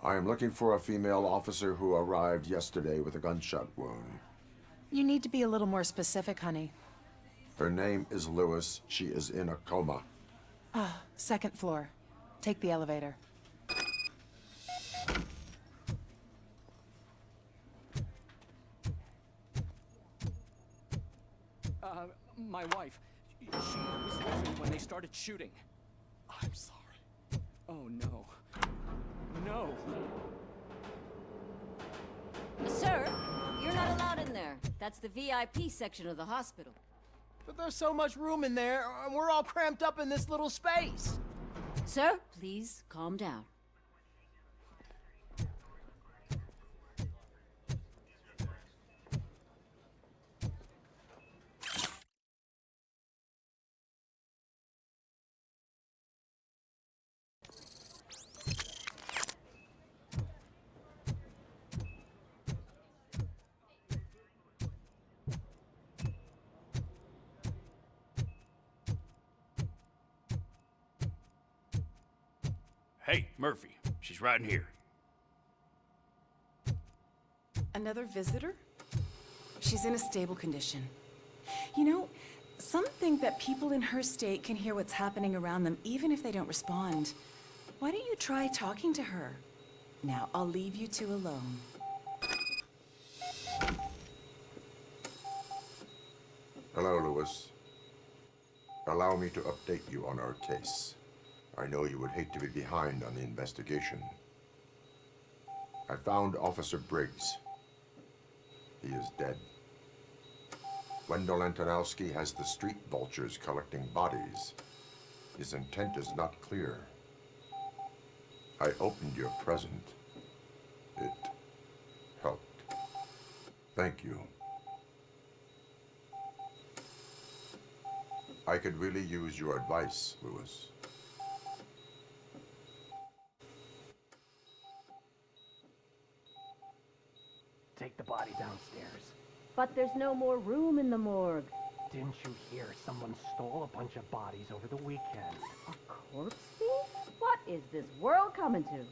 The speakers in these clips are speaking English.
I am looking for a female officer who arrived yesterday with a gunshot wound. You need to be a little more specific, honey. Her name is Lewis. She is in a coma. Ah, second floor. Take the elevator. My wife. She was with me when they started shooting. I'm sorry. Oh, no. No! Sir, you're not allowed in there. That's the VIP section of the hospital. But there's so much room in there, and we're all cramped up in this little space. Sir, please calm down. Hey, Murphy. She's right in here. Another visitor? She's in a stable condition. You know, some think that people in her state can hear what's happening around them even if they don't respond. Why don't you try talking to her? Now, I'll leave you two alone. Hello, Lewis. Allow me to update you on our case. I know you would hate to be behind on the investigation. I found Officer Briggs. He is dead. Wendell Antonowski has the street vultures collecting bodies. His intent is not clear. I opened your present. It helped. Thank you. I could really use your advice, Lewis. Take the body downstairs. But there's no more room in the morgue. Didn't you hear someone stole a bunch of bodies over the weekend? A corpse thief? What is this world coming to?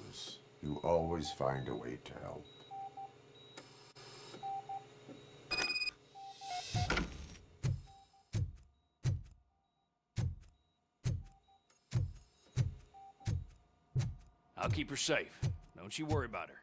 Lewis, you always find a way to help. I'll keep her safe. Don't you worry about her.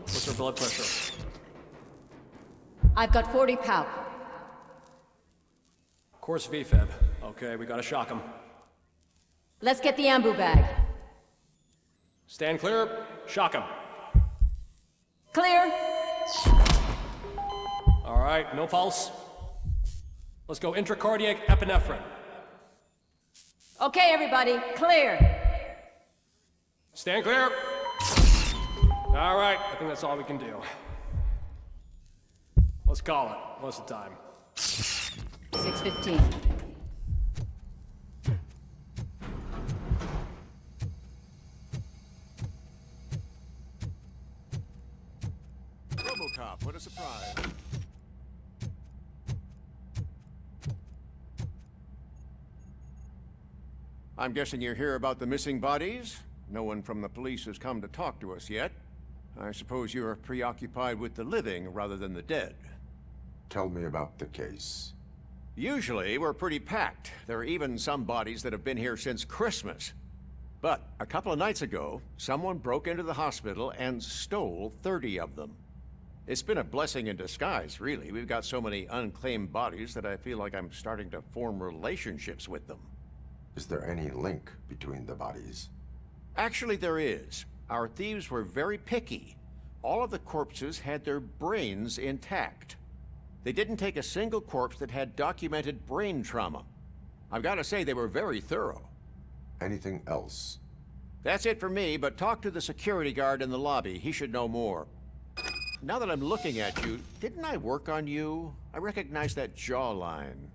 What's her blood pressure? I've got 40 pow. Course VFib. Okay, we gotta shock him. Let's get the ambu bag. Stand clear. Shock him. Clear. All right, no pulse. Let's go intracardiac epinephrine. Okay, everybody, clear. Stand clear. All right, I think that's all we can do. Let's call it. What's the time? 6:15. RoboCop, what a surprise. I'm guessing you're here about the missing bodies? No one from the police has come to talk to us yet. I suppose you're preoccupied with the living rather than the dead. Tell me about the case. Usually, we're pretty packed. There are even some bodies that have been here since Christmas. But a couple of nights ago, someone broke into the hospital and stole 30 of them. It's been a blessing in disguise, really. We've got so many unclaimed bodies that I feel like I'm starting to form relationships with them. Is there any link between the bodies? Actually, there is. Our thieves were very picky. All of the corpses had their brains intact. They didn't take a single corpse that had documented brain trauma. I've got to say, they were very thorough. Anything else? That's it for me, but talk to the security guard in the lobby. He should know more. Now that I'm looking at you, didn't I work on you? I recognize that jawline.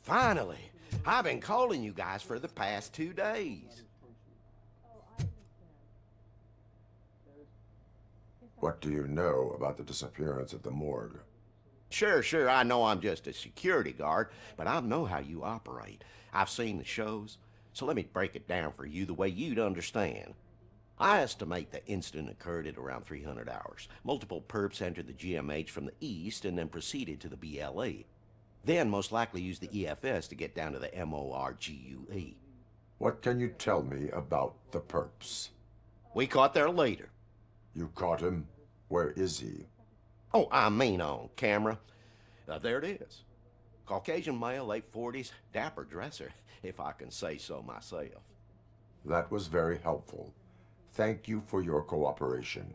Finally! I've been calling you guys for the past 2 days. What do you know about the disappearance at the morgue? Sure, I know I'm just a security guard, but I know how you operate. I've seen the shows, so let me break it down for you the way you'd understand. I estimate the incident occurred at around 300 hours. Multiple perps entered the GMH from the east and then proceeded to the BLE. Then most likely used the EFS to get down to the MORGUE. What can you tell me about the perps? We caught their leader. You caught him? Where is he? Oh, I mean on camera. There it is. Caucasian male, late 40s, dapper dresser, if I can say so myself. That was very helpful. Thank you for your cooperation.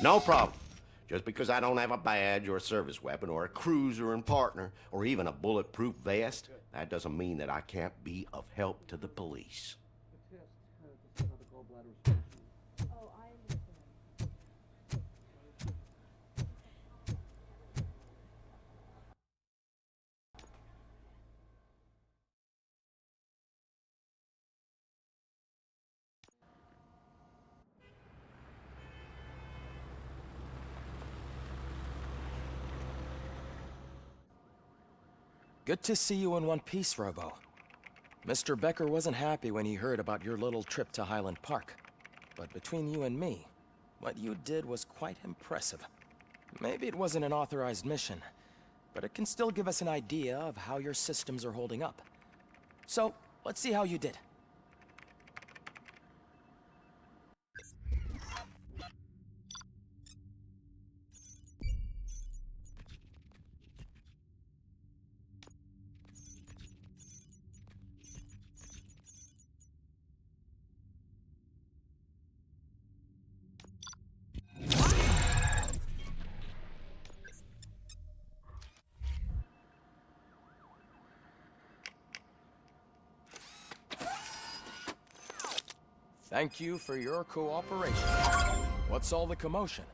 No problem. Just because I don't have a badge or a service weapon or a cruiser and partner or even a bulletproof vest, that doesn't mean that I can't be of help to the police. Good to see you in one piece, Robo. Mr. Becker wasn't happy when he heard about your little trip to Highland Park. But between you and me, what you did was quite impressive. Maybe it wasn't an authorized mission, but it can still give us an idea of how your systems are holding up. So, let's see how you did. Thank you for your cooperation. What's all the commotion?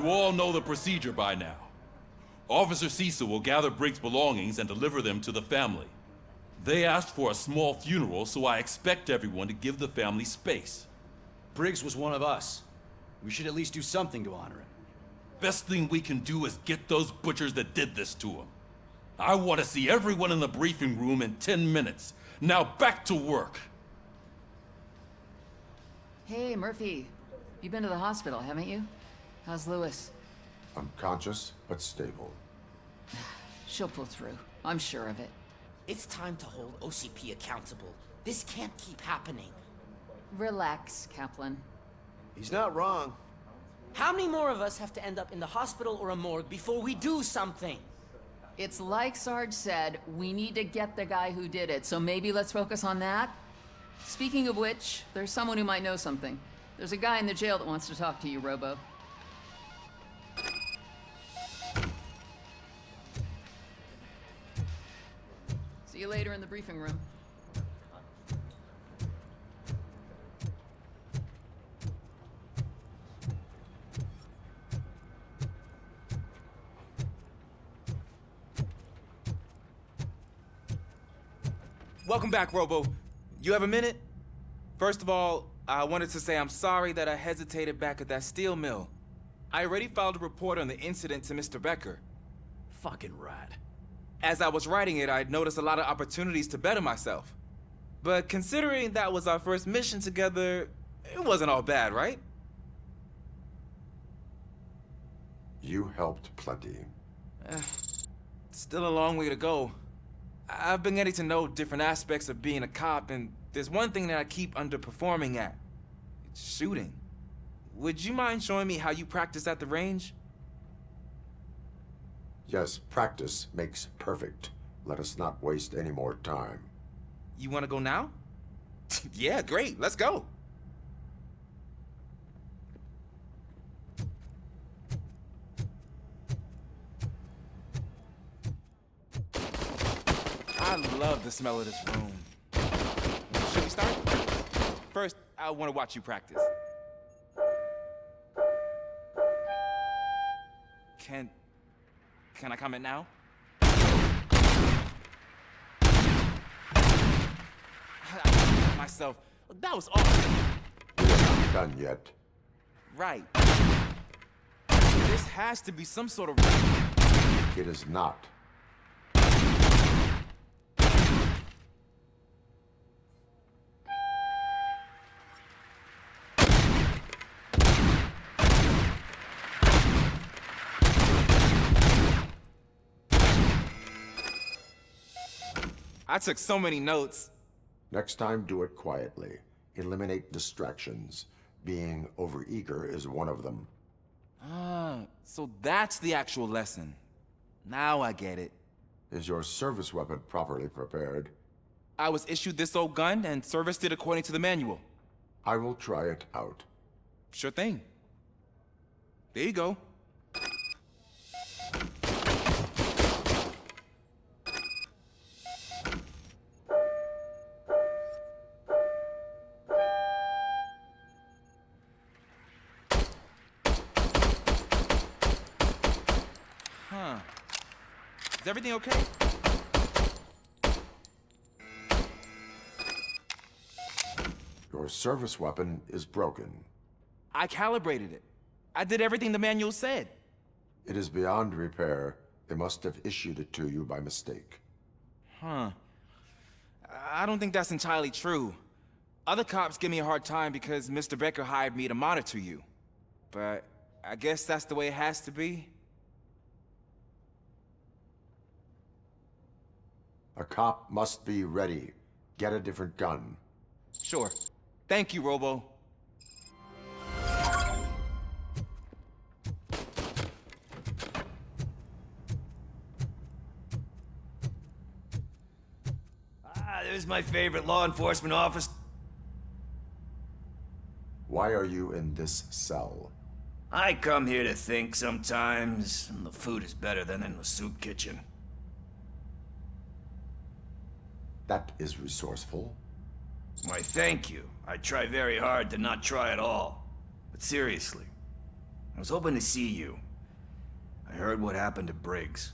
You all know the procedure by now. Officer Cecil will gather Briggs' belongings and deliver them to the family. They asked for a small funeral, so I expect everyone to give the family space. Briggs was one of us. We should at least do something to honor him. Best thing we can do is get those butchers that did this to him. I want to see everyone in the briefing room in 10 minutes. Now back to work. Hey, Murphy. You've been to the hospital, haven't you? How's Lewis? Unconscious, but stable. She'll pull through. I'm sure of it. It's time to hold OCP accountable. This can't keep happening. Relax, Kaplan. He's not wrong. How many more of us have to end up in the hospital or a morgue before we do something? It's like Sarge said, we need to get the guy who did it, so maybe let's focus on that? Speaking of which, there's someone who might know something. There's a guy in the jail that wants to talk to you, Robo. See you later in the briefing room. Welcome back, Robo. You have a minute? First of all, I wanted to say I'm sorry that I hesitated back at that steel mill. I already filed a report on the incident to Mr. Becker. Fucking rat. As I was writing it, I'd noticed a lot of opportunities to better myself. But considering that was our first mission together, it wasn't all bad, right? You helped plenty. Still a long way to go. I've been getting to know different aspects of being a cop, and there's one thing that I keep underperforming at. It's shooting. Would you mind showing me how you practice at the range? Yes, practice makes perfect. Let us not waste any more time. You want to go now? Yeah, great. Let's go. I love the smell of this room. Should we start? First, I want to watch you practice. Can I comment now? I myself. That was awesome. We're not done yet. Right. This has to be some sort of... It is not. I took so many notes. Next time, do it quietly. Eliminate distractions. Being overeager is one of them. Ah, so that's the actual lesson. Now I get it. Is your service weapon properly prepared? I was issued this old gun and serviced it according to the manual. I will try it out. Sure thing. There you go. Huh. Is everything okay? Your service weapon is broken. I calibrated it. I did everything the manual said. It is beyond repair. They must have issued it to you by mistake. Huh. I don't think that's entirely true. Other cops give me a hard time because Mr. Becker hired me to monitor you. But I guess that's the way it has to be. A cop must be ready. Get a different gun. Sure. Thank you, Robo. There's my favorite law enforcement office. Why are you in this cell? I come here to think sometimes, and the food is better than in the soup kitchen. That is resourceful. Why, thank you. I try very hard to not try at all. But seriously, was hoping to see you. I heard what happened to Briggs.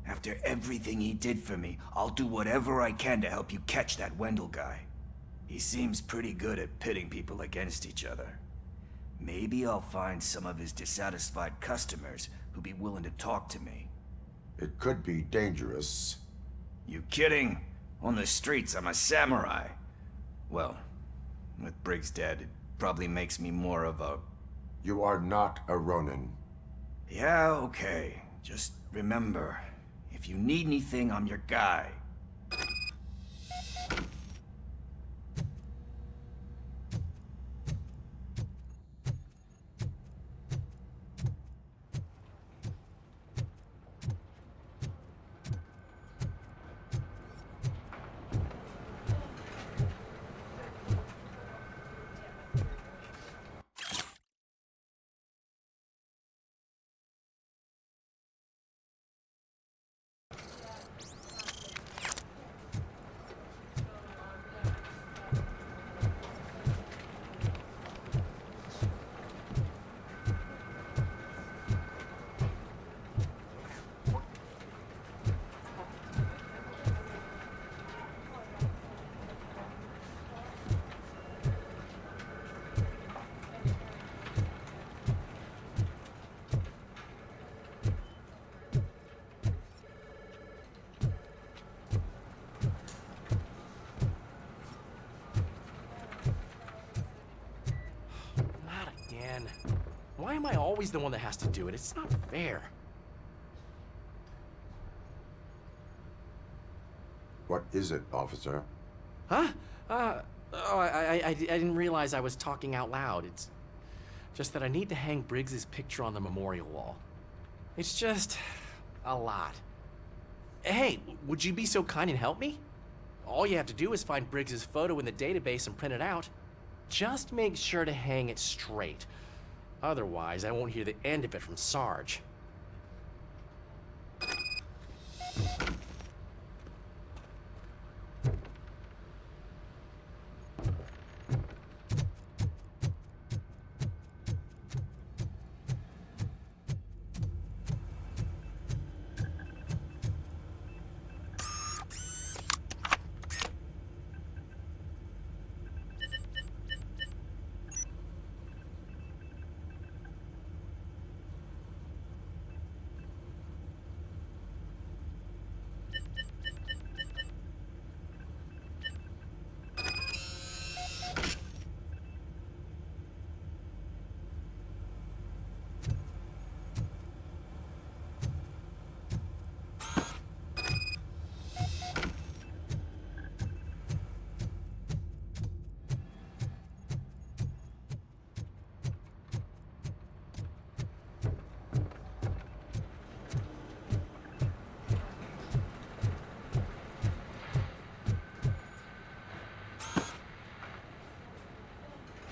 After everything he did for me, I'll do whatever I can to help you catch that Wendell guy. He seems pretty good at pitting people against each other. Maybe I'll find some of his dissatisfied customers who'd be willing to talk to me. It could be dangerous. You kidding? On the streets, I'm a samurai. Well, with Briggs dead, it probably makes me more of a... You are not a Ronin. Yeah, okay. Just remember, if you need anything, I'm your guy. Why am I always the one that has to do it? It's not fair. What is it, officer? Huh? I didn't realize I was talking out loud. It's just that I need to hang Briggs's picture on the memorial wall. It's just a lot. Hey, would you be so kind and help me? All you have to do is find Briggs's photo in the database and print it out. Just make sure to hang it straight. Otherwise, I won't hear the end of it from Sarge.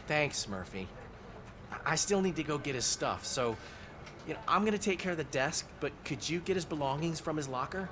Thanks, Murphy. I still need to go get his stuff, so, I'm gonna take care of the desk, but could you get his belongings from his locker?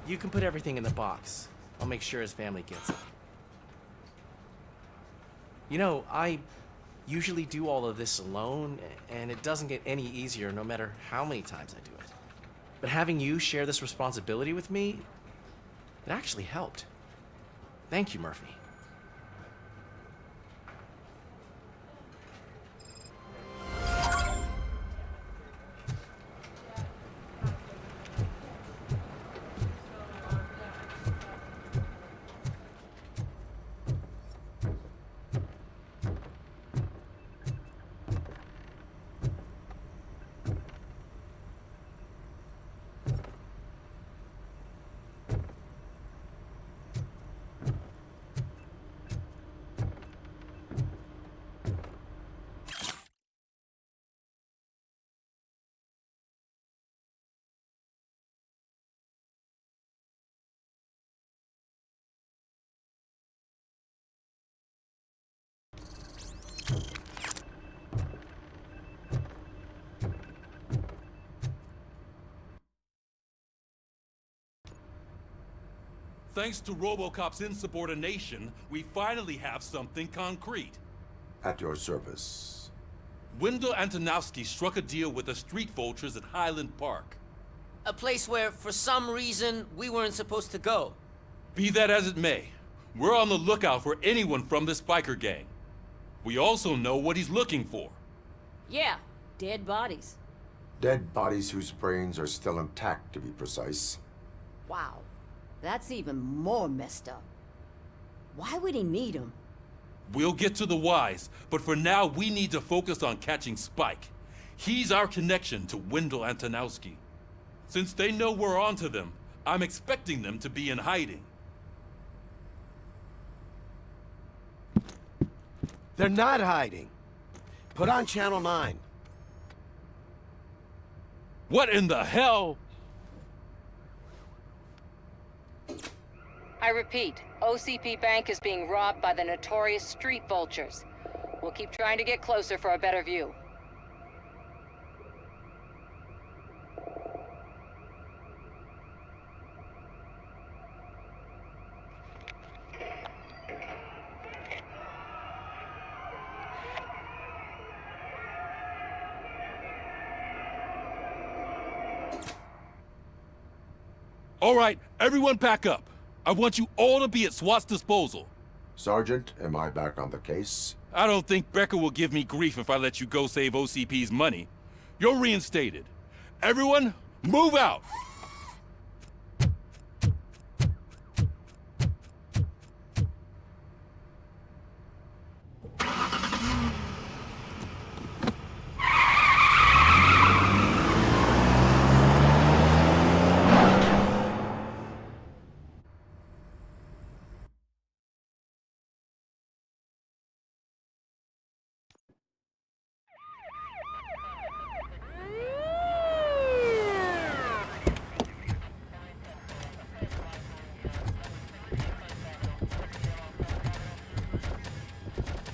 You can put everything in the box. I'll make sure his family gets it. I usually do all of this alone, and it doesn't get any easier no matter how many times I do it. But having you share this responsibility with me, it actually helped. Thank you, Murphy. Thanks to RoboCop's insubordination, we finally have something concrete. At your service. Wendell Antonowski struck a deal with the street vultures at Highland Park. A place where, for some reason, we weren't supposed to go. Be that as it may, we're on the lookout for anyone from this biker gang. We also know what he's looking for. Yeah, dead bodies. Dead bodies whose brains are still intact, to be precise. Wow, that's even more messed up. Why would he need them? We'll get to the whys, but for now we need to focus on catching Spike. He's our connection to Wendell Antonowski. Since they know we're onto them, I'm expecting them to be in hiding. They're not hiding. Put on Channel 9. What in the hell? I repeat, OCP Bank is being robbed by the notorious street vultures. We'll keep trying to get closer for a better view. All right, everyone pack up. I want you all to be at SWAT's disposal. Sergeant, am I back on the case? I don't think Becker will give me grief if I let you go save OCP's money. You're reinstated. Everyone, move out!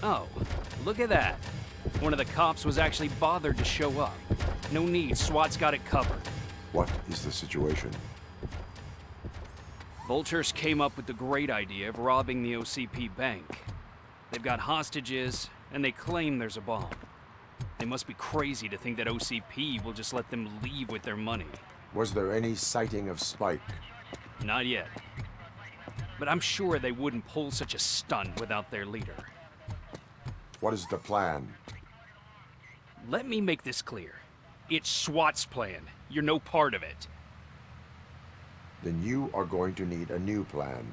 Oh, look at that. One of the cops was actually bothered to show up. No need, SWAT's got it covered. What is the situation? Vultures came up with the great idea of robbing the OCP bank. They've got hostages, and they claim there's a bomb. They must be crazy to think that OCP will just let them leave with their money. Was there any sighting of Spike? Not yet. But I'm sure they wouldn't pull such a stunt without their leader. What is the plan? Let me make this clear. It's SWAT's plan. You're no part of it. Then you are going to need a new plan.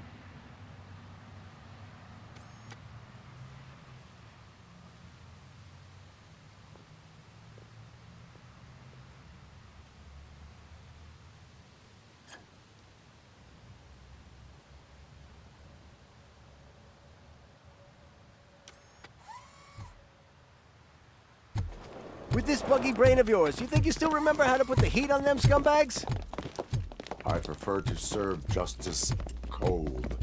With this buggy brain of yours, you think you still remember how to put the heat on them scumbags? I prefer to serve justice cold.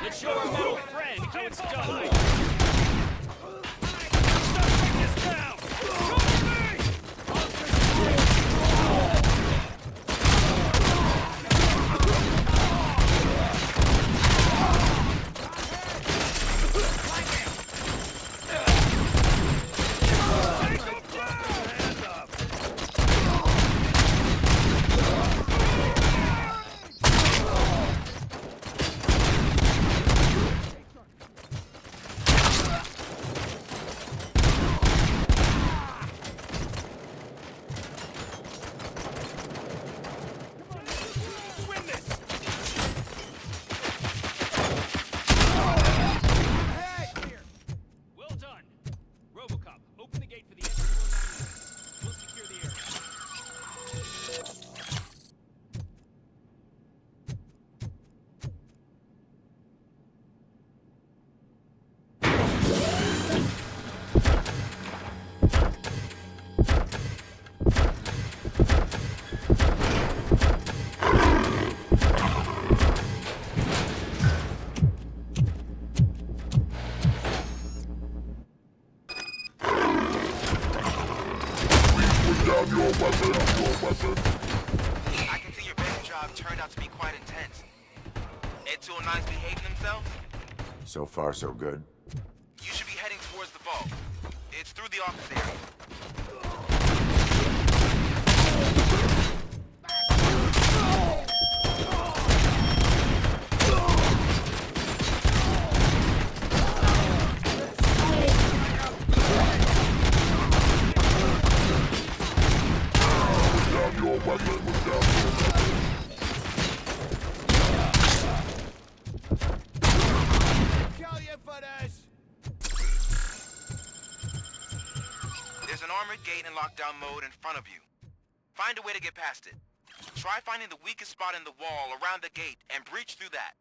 Let's show our metal friend how it's done. 209's behaving themselves? So far, so good. You should be heading towards the vault. It's through the office area. There's an armored gate in lockdown mode in front of you. Find a way to get past it. Try finding the weakest spot in the wall around the gate and breach through that.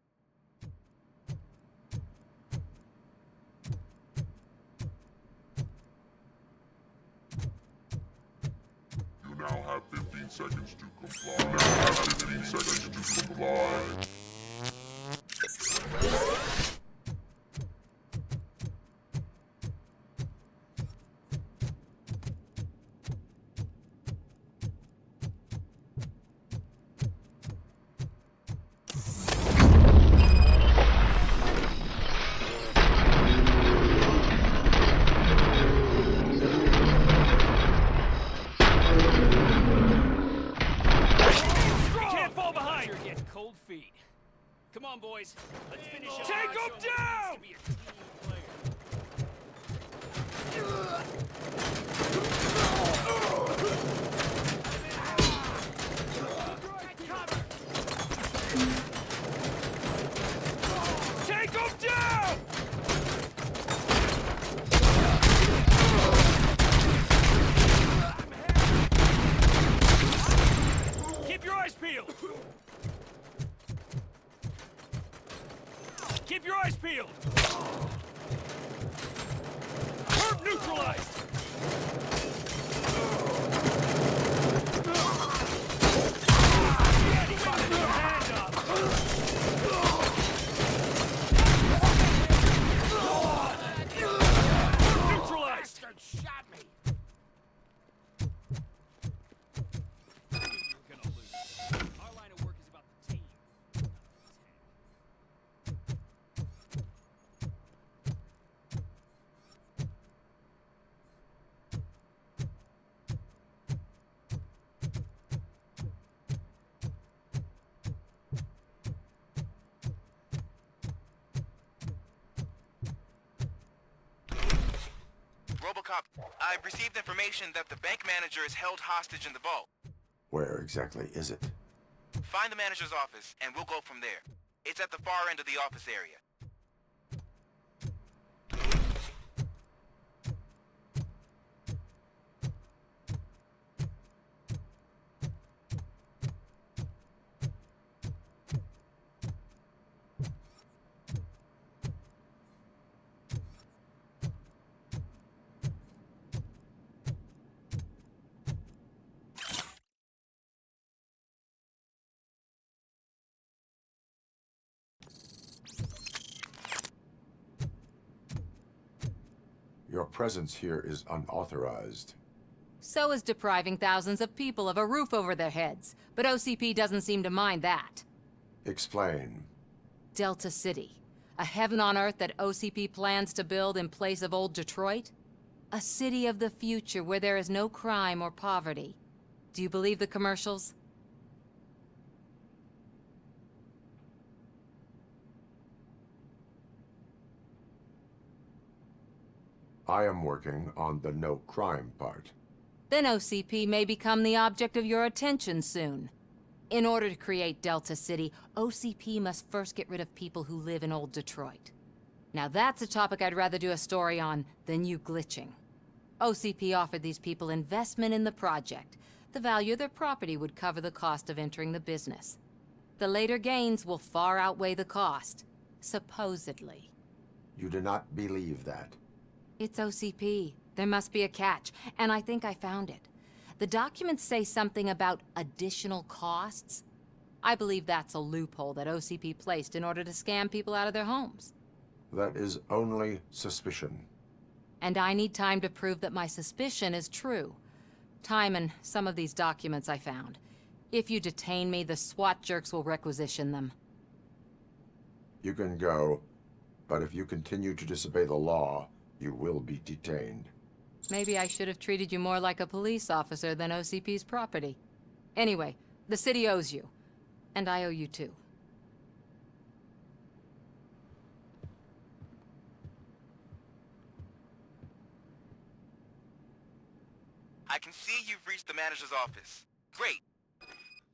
You now have 15 seconds to comply. You now have 15 seconds to comply. Come on, boys. Let's finish it. Take him down! Take him down! Keep your eyes peeled. Keep your eyes peeled! Herb neutralized! Hand up! Neutralized! Shot me! You're gonna lose. Our line of work is about the team. RoboCop, I've received information that the bank manager is held hostage in the vault. Where exactly is it? Find the manager's office, and we'll go from there. It's at the far end of the office area. Your presence here is unauthorized. So is depriving thousands of people of a roof over their heads. But OCP doesn't seem to mind that. Explain. Delta City. A heaven on earth that OCP plans to build in place of old Detroit? A city of the future where there is no crime or poverty. Do you believe the commercials? I am working on the no crime part. Then OCP may become the object of your attention soon. In order to create Delta City, OCP must first get rid of people who live in old Detroit. Now that's a topic I'd rather do a story on than you glitching. OCP offered these people investment in the project. The value of their property would cover the cost of entering the business. The later gains will far outweigh the cost, supposedly. You do not believe that? It's OCP. There must be a catch, and I think I found it. The documents say something about additional costs. I believe that's a loophole that OCP placed in order to scam people out of their homes. That is only suspicion. And I need time to prove that my suspicion is true. Time and some of these documents I found. If you detain me, the SWAT jerks will requisition them. You can go, but if you continue to disobey the law, you will be detained. Maybe I should have treated you more like a police officer than OCP's property. Anyway, the city owes you. And I owe you too. I can see you've reached the manager's office. Great.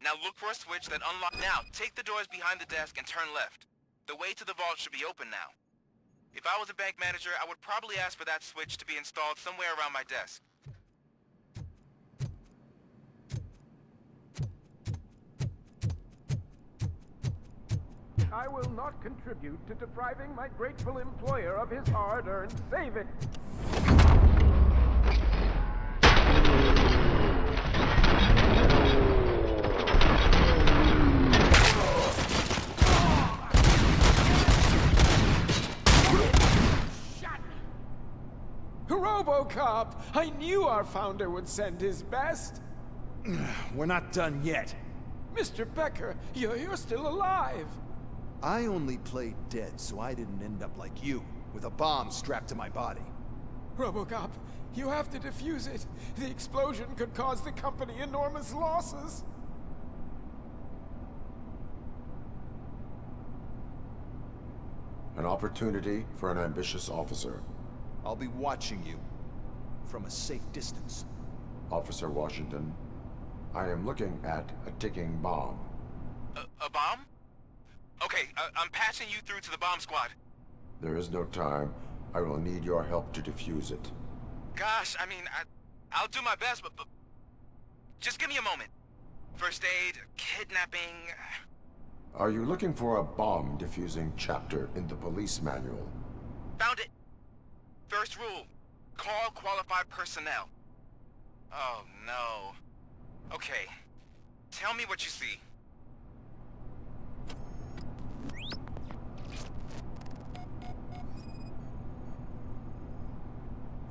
Now look for a switch that unlocks. Now, take the doors behind the desk and turn left. The way to the vault should be open now. If I was a bank manager, I would probably ask for that switch to be installed somewhere around my desk. I will not contribute to depriving my grateful employer of his hard-earned savings. RoboCop! I knew our founder would send his best! We're not done yet. Mr. Becker, you're still alive! I only played dead so I didn't end up like you, with a bomb strapped to my body. RoboCop, you have to defuse it. The explosion could cause the company enormous losses. An opportunity for an ambitious officer. I'll be watching you from a safe distance. Officer Washington, I am looking at a ticking bomb. A bomb? Okay, I'm passing you through to the bomb squad. There is no time. I will need your help to defuse it. Gosh, I mean, I'll do my best, but just give me a moment. First aid, kidnapping... Are you looking for a bomb defusing chapter in the police manual? Found it. First rule, call qualified personnel. Oh, no. Okay, tell me what you see.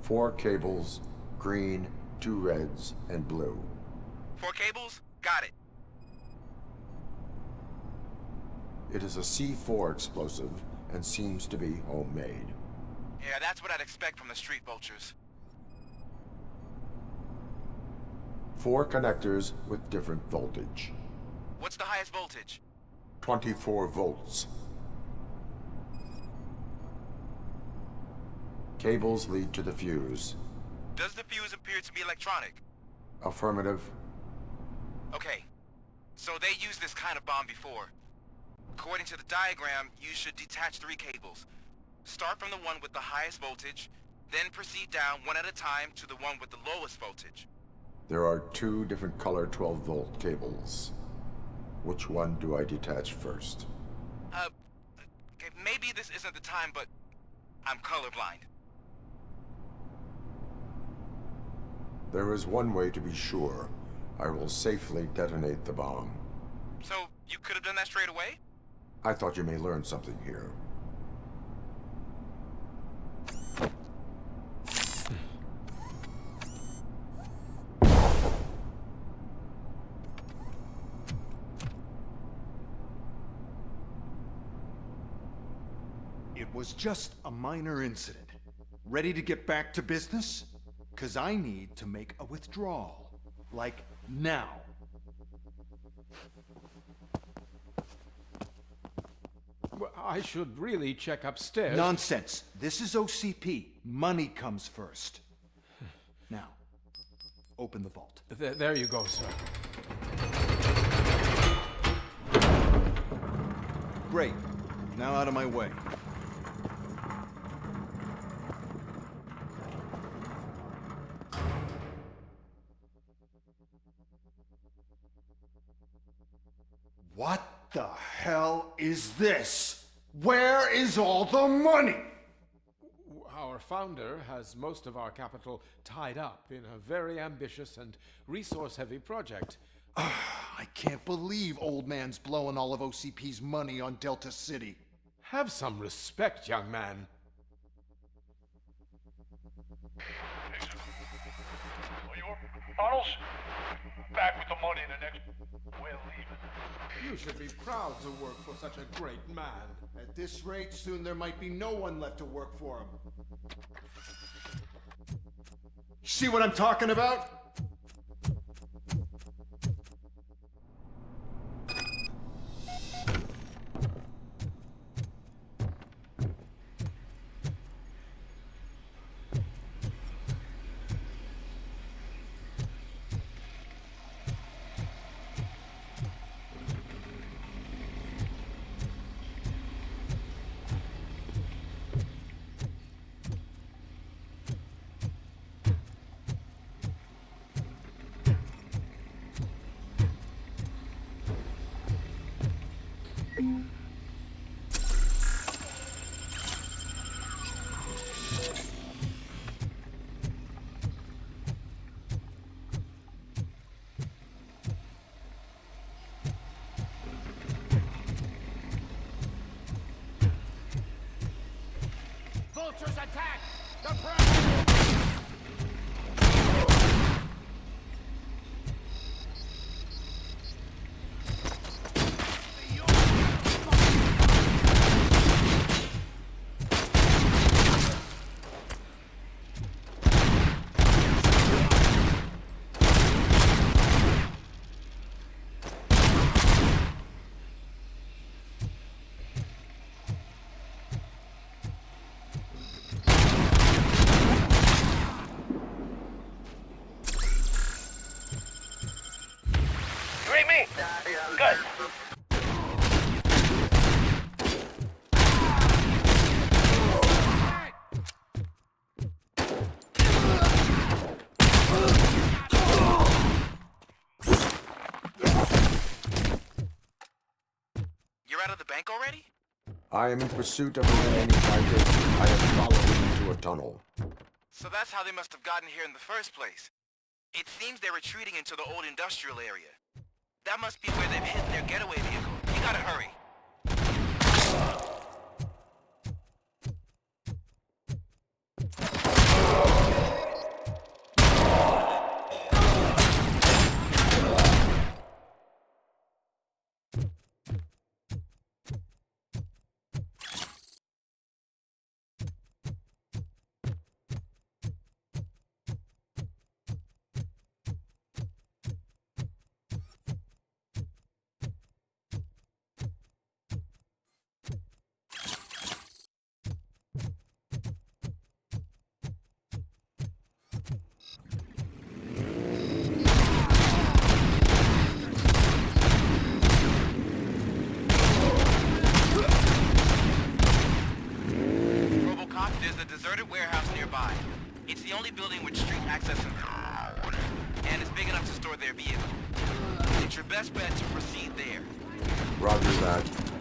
Four cables, green, 2 reds, and blue. 4 cables? Got it. It is a C4 explosive and seems to be homemade. Yeah, that's what I'd expect from the street vultures. 4 connectors with different voltage. What's the highest voltage? 24 volts. Cables lead to the fuse. Does the fuse appear to be electronic? Affirmative. Okay, so they used this kind of bomb before. According to the diagram, you should detach 3 cables. Start from the one with the highest voltage, then proceed down one at a time to the one with the lowest voltage. There are 2 different color 12-volt cables. Which one do I detach first? Okay, maybe this isn't the time, but I'm colorblind. There is one way to be sure. I will safely detonate the bomb. So, you could have done that straight away? I thought you may learn something here. It was just a minor incident. Ready to get back to business? 'Cause I need to make a withdrawal. Like, now. Well, I should really check upstairs. Nonsense. This is OCP. Money comes first. Now, open the vault. There you go, sir. Great. Now out of my way. What the hell is this? Where is all the money? Our founder has most of our capital tied up in a very ambitious and resource-heavy project. I can't believe old man's blowing all of OCP's money on Delta City. Have some respect, young man. Arnold's back with the money in the next... You should be proud to work for such a great man. At this rate, soon there might be no one left to work for him. See what I'm talking about? Vultures attack! The prey! Good. You're out of the bank already? I am in pursuit of the remaining fighters. I have followed them into a tunnel. So that's how they must have gotten here in the first place. It seems they're retreating into the old industrial area. That must be where they've hidden their getaway vehicle. You gotta hurry. RoboCop, there's a deserted warehouse nearby. It's the only building with street access and it's big enough to store their vehicle. It's your best bet to proceed there. Roger that.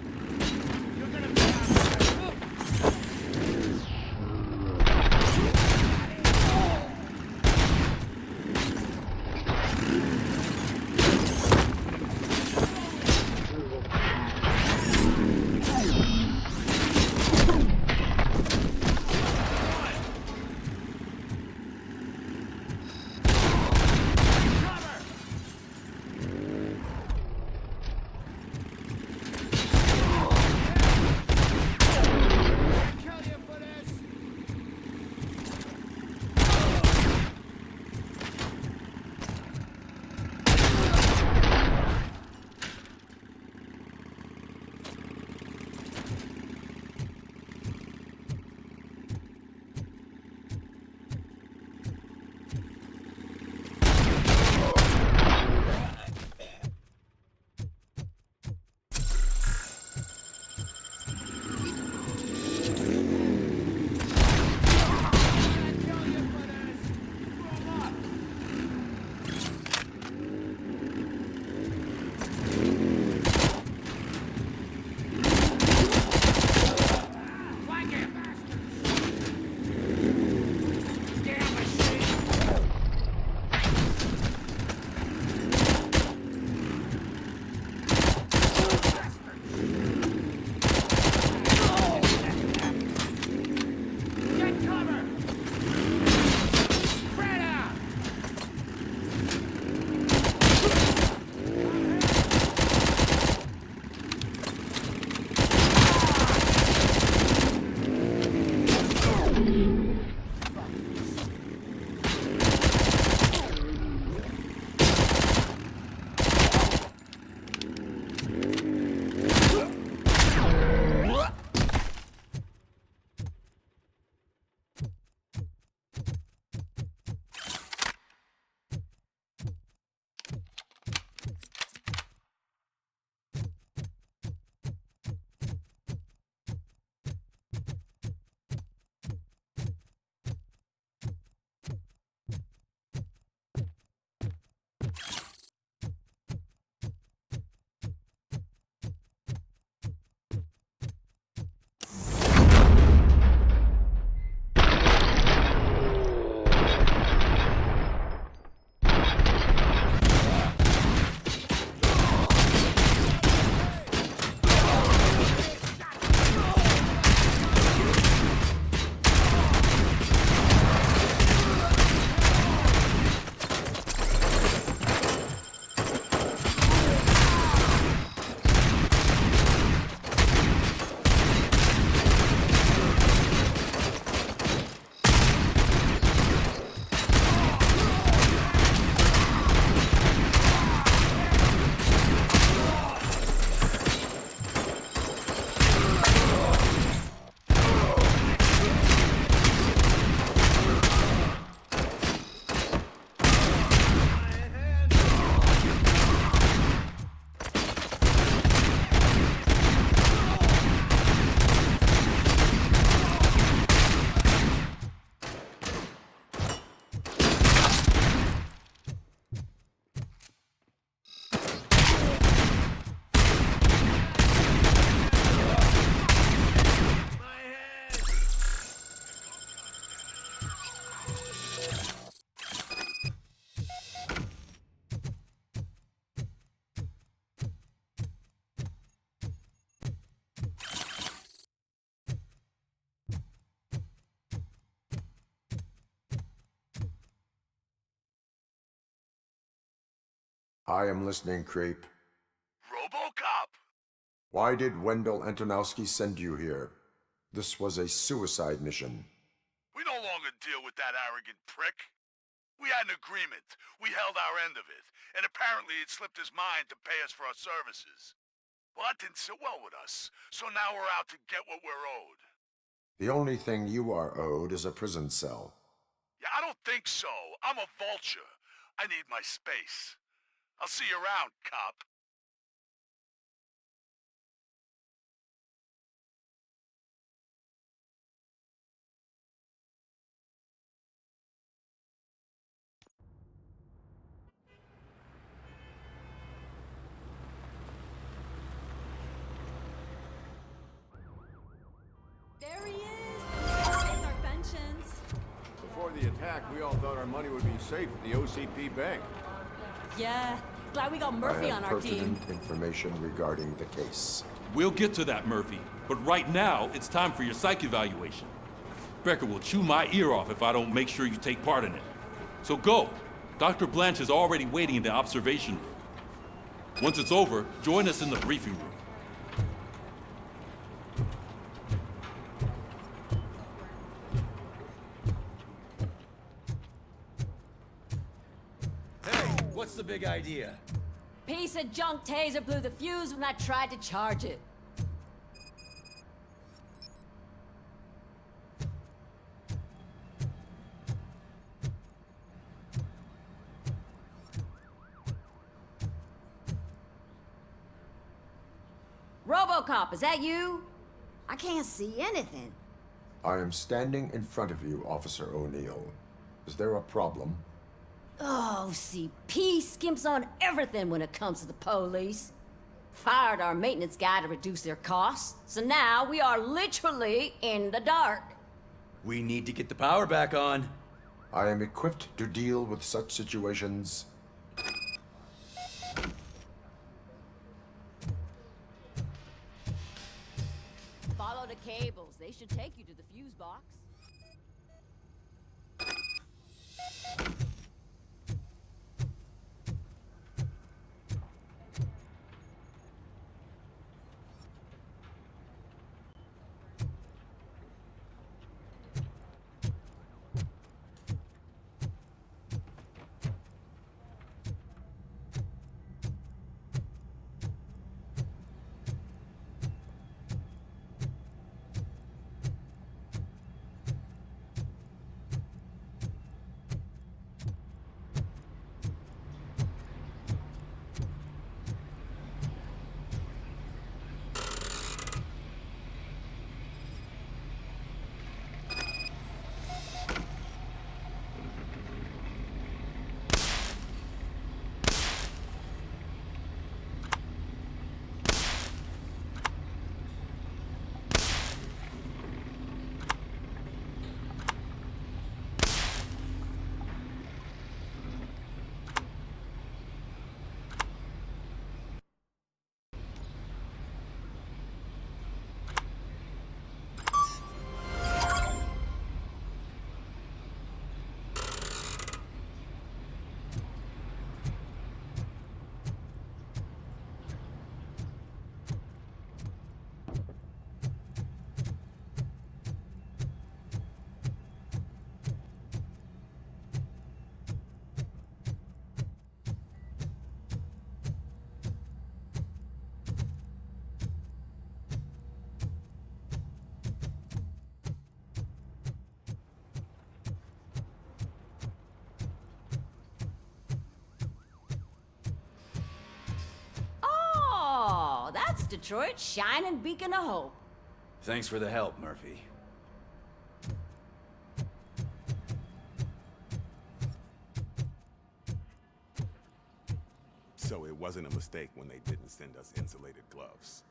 I am listening, creep. RoboCop! Why did Wendell Antonowski send you here? This was a suicide mission. We no longer deal with that arrogant prick. We had an agreement. We held our end of it. And apparently it slipped his mind to pay us for our services. Well, that didn't sit well with us. So now we're out to get what we're owed. The only thing you are owed is a prison cell. Yeah, I don't think so. I'm a vulture. I need my space. I'll see you around, cop. There he is! There's our pensions. Before the attack, we all thought our money would be safe at the OCP bank. Yeah, glad we got Murphy I on have our team. pertinent information regarding the case. We'll get to that, Murphy. But right now, it's time for your psych evaluation. Becker will chew my ear off if I don't make sure you take part in it. So go. Dr. Blanche is already waiting in the observation room. Once it's over, join us in the briefing room. What's the big idea? Piece of junk taser blew the fuse when I tried to charge it. RoboCop, is that you? I can't see anything. I am standing in front of you, Officer O'Neill. Is there a problem? Oh, OCP skimps on everything when it comes to the police. Fired our maintenance guy to reduce their costs, so now we are literally in the dark. We need to get the power back on. I am equipped to deal with such situations. Follow the cables. They should take you to the fuse box. Oh, that's Detroit's shining beacon of hope. Thanks for the help, Murphy. So it wasn't a mistake when they didn't send us insulated gloves.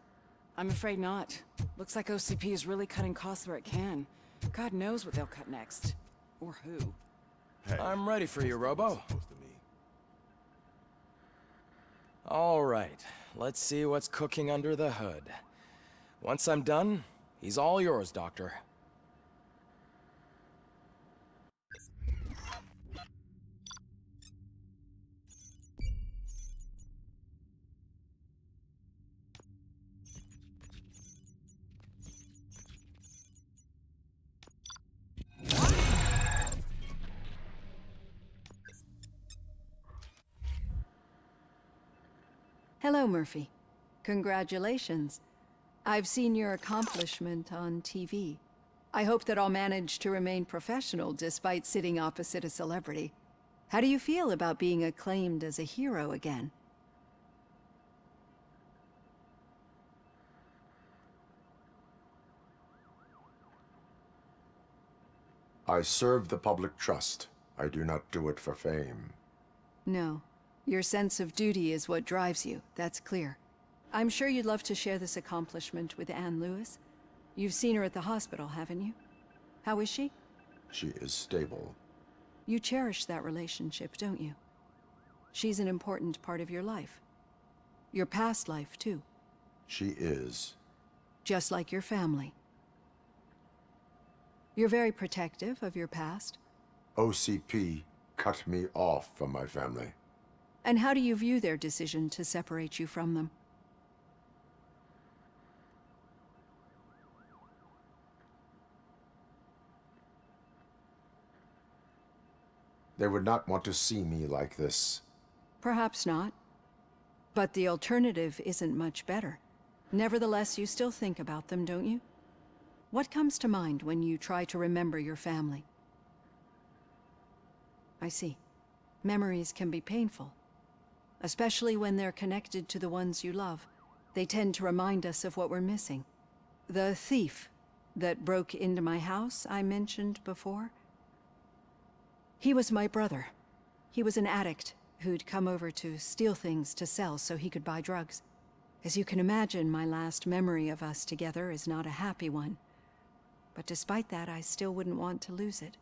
I'm afraid not. Looks like OCP is really cutting costs where it can. God knows what they'll cut next. Or who. Hey, I'm ready for you, Robo. supposed to mean. All right, let's see what's cooking under the hood. Once I'm done, he's all yours, Doctor. Hello, Murphy. Congratulations. I've seen your accomplishment on TV. I hope that I'll manage to remain professional despite sitting opposite a celebrity. How do you feel about being acclaimed as a hero again? I serve the public trust. I do not do it for fame. No. Your sense of duty is what drives you, that's clear. I'm sure you'd love to share this accomplishment with Anne Lewis. You've seen her at the hospital, haven't you? How is she? She is stable. You cherish that relationship, don't you? She's an important part of your life. Your past life, too. She is. Just like your family. You're very protective of your past. OCP cut me off from my family. And how do you view their decision to separate you from them? They would not want to see me like this. Perhaps not. But the alternative isn't much better. Nevertheless, you still think about them, don't you? What comes to mind when you try to remember your family? I see. Memories can be painful. Especially when they're connected to the ones you love. They tend to remind us of what we're missing. The thief that broke into my house I mentioned before? He was my brother. He was an addict who'd come over to steal things to sell so he could buy drugs. As you can imagine, my last memory of us together is not a happy one. But despite that, I still wouldn't want to lose it.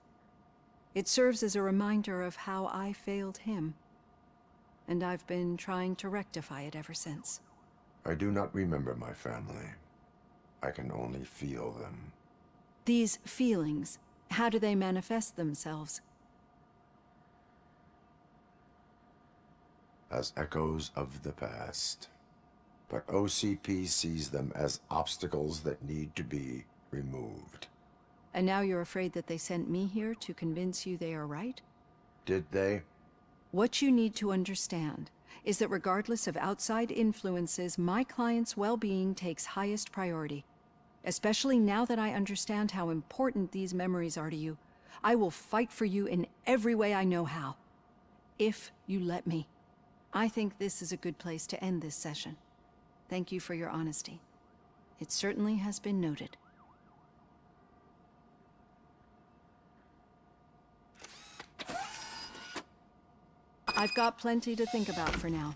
It serves as a reminder of how I failed him. And I've been trying to rectify it ever since. I do not remember my family. I can only feel them. These feelings, how do they manifest themselves? As echoes of the past. But OCP sees them as obstacles that need to be removed. And now you're afraid that they sent me here to convince you they are right? Did they? What you need to understand is that regardless of outside influences, my client's well-being takes highest priority. Especially now that I understand how important these memories are to you. I will fight for you in every way I know how. If you let me. I think this is a good place to end this session. Thank you for your honesty. It certainly has been noted. I've got plenty to think about for now.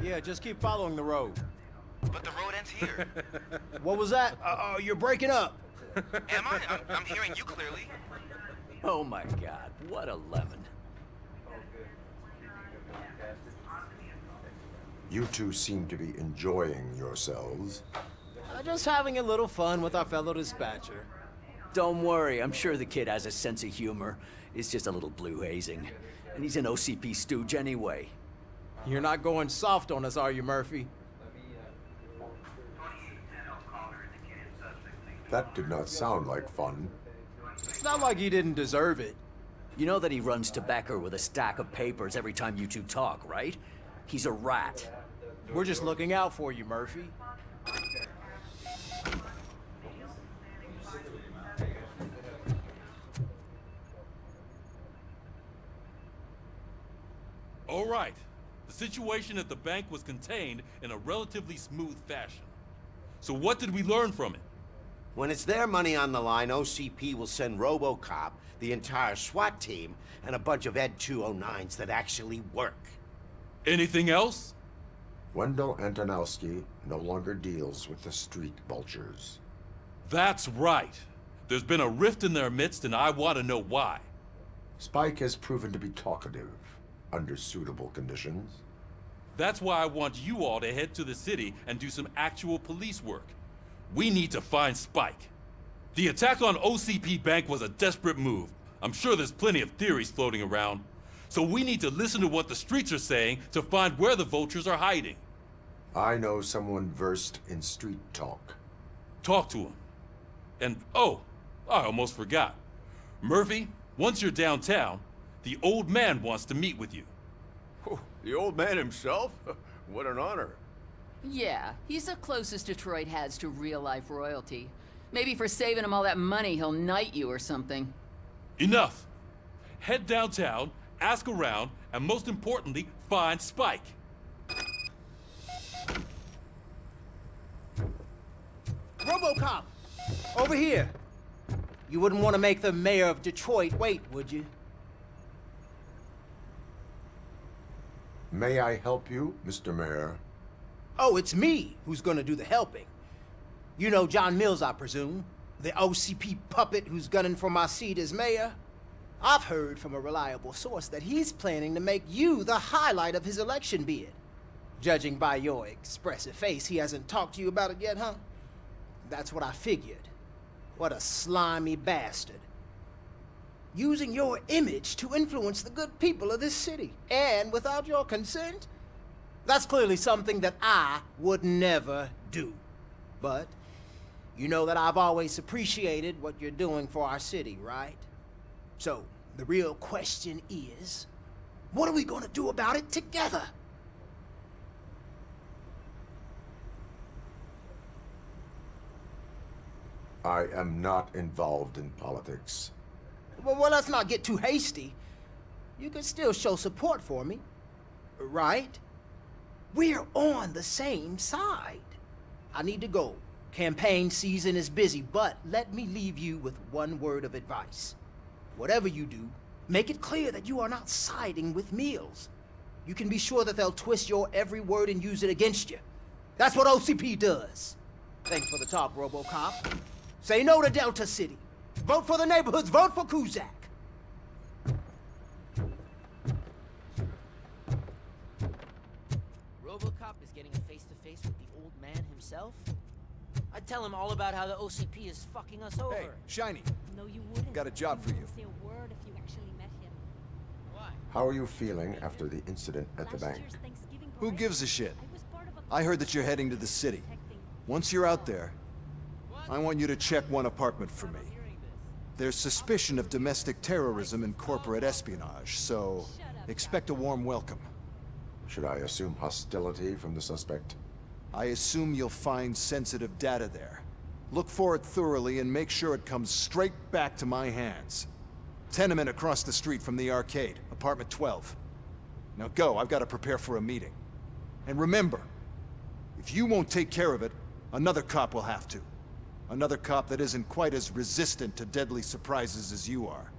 Yeah, just keep following the road. But the road ends here. What was that? You're breaking up. Am I? I'm hearing you clearly. Oh my god, what a lemon. You two seem to be enjoying yourselves. Just having a little fun with our fellow dispatcher. Don't worry, I'm sure the kid has a sense of humor. It's just a little blue hazing. And he's an OCP stooge anyway. You're not going soft on us, are you, Murphy? That did not sound like fun. It's not like he didn't deserve it. You know that he runs to Becker with a stack of papers every time you two talk, right? He's a rat. We're just looking out for you, Murphy. All right. The situation at the bank was contained in a relatively smooth fashion. So what did we learn from it? When it's their money on the line, OCP will send RoboCop, the entire SWAT team, and a bunch of Ed 209s that actually work. Anything else? Wendell Antonowski no longer deals with the street vultures. That's right. There's been a rift in their midst, and I want to know why. Spike has proven to be talkative under suitable conditions. That's why I want you all to head to the city and do some actual police work. We need to find Spike. The attack on OCP Bank was a desperate move. I'm sure there's plenty of theories floating around. So we need to listen to what the streets are saying to find where the vultures are hiding. I know someone versed in street talk. Talk to him. And, oh, I almost forgot. Murphy, once you're downtown, the old man wants to meet with you. Oh, the old man himself? What an honor. Yeah, he's the closest Detroit has to real-life royalty. Maybe for saving him all that money, he'll knight you or something. Enough. Head downtown, ask around, and most importantly, find Spike. RoboCop! Over here! You wouldn't want to make the mayor of Detroit wait, would you? May I help you, Mr. Mayor? Oh, it's me who's gonna do the helping. You know John Mills, I presume? The OCP puppet who's gunning for my seat as mayor? I've heard from a reliable source that he's planning to make you the highlight of his election bid. Judging by your expressive face, he hasn't talked to you about it yet, huh? That's what I figured. What a slimy bastard. Using your image to influence the good people of this city, and without your consent? That's clearly something that I would never do. But you know that I've always appreciated what you're doing for our city, right? So, the real question is, what are we gonna do about it together? I am not involved in politics. Well, let's not get too hasty. You can still show support for me, right? We're on the same side. I need to go. Campaign season is busy, but let me leave you with one word of advice. Whatever you do, make it clear that you are not siding with Mills. You can be sure that they'll twist your every word and use it against you. That's what OCP does. Thanks for the talk, RoboCop. Say no to Delta City. Vote for the neighborhoods. Vote for Kuzak. RoboCop is getting a face-to-face with the old man himself? I'd tell him all about how the OCP is fucking us over. Hey, Shiny. No, you wouldn't. Got a job for you. Say a word if you actually met him. Why? How are you feeling after the incident at the bank? Who gives a shit? I heard that you're heading to the city. Once you're out there, I want you to check one apartment for me. There's suspicion of domestic terrorism and corporate espionage, so expect a warm welcome. Should I assume hostility from the suspect? I assume you'll find sensitive data there. Look for it thoroughly and make sure it comes straight back to my hands. Tenement across the street from the arcade, apartment 12. Now go, I've got to prepare for a meeting. And remember, if you won't take care of it, another cop will have to. Another cop that isn't quite as resistant to deadly surprises as you are.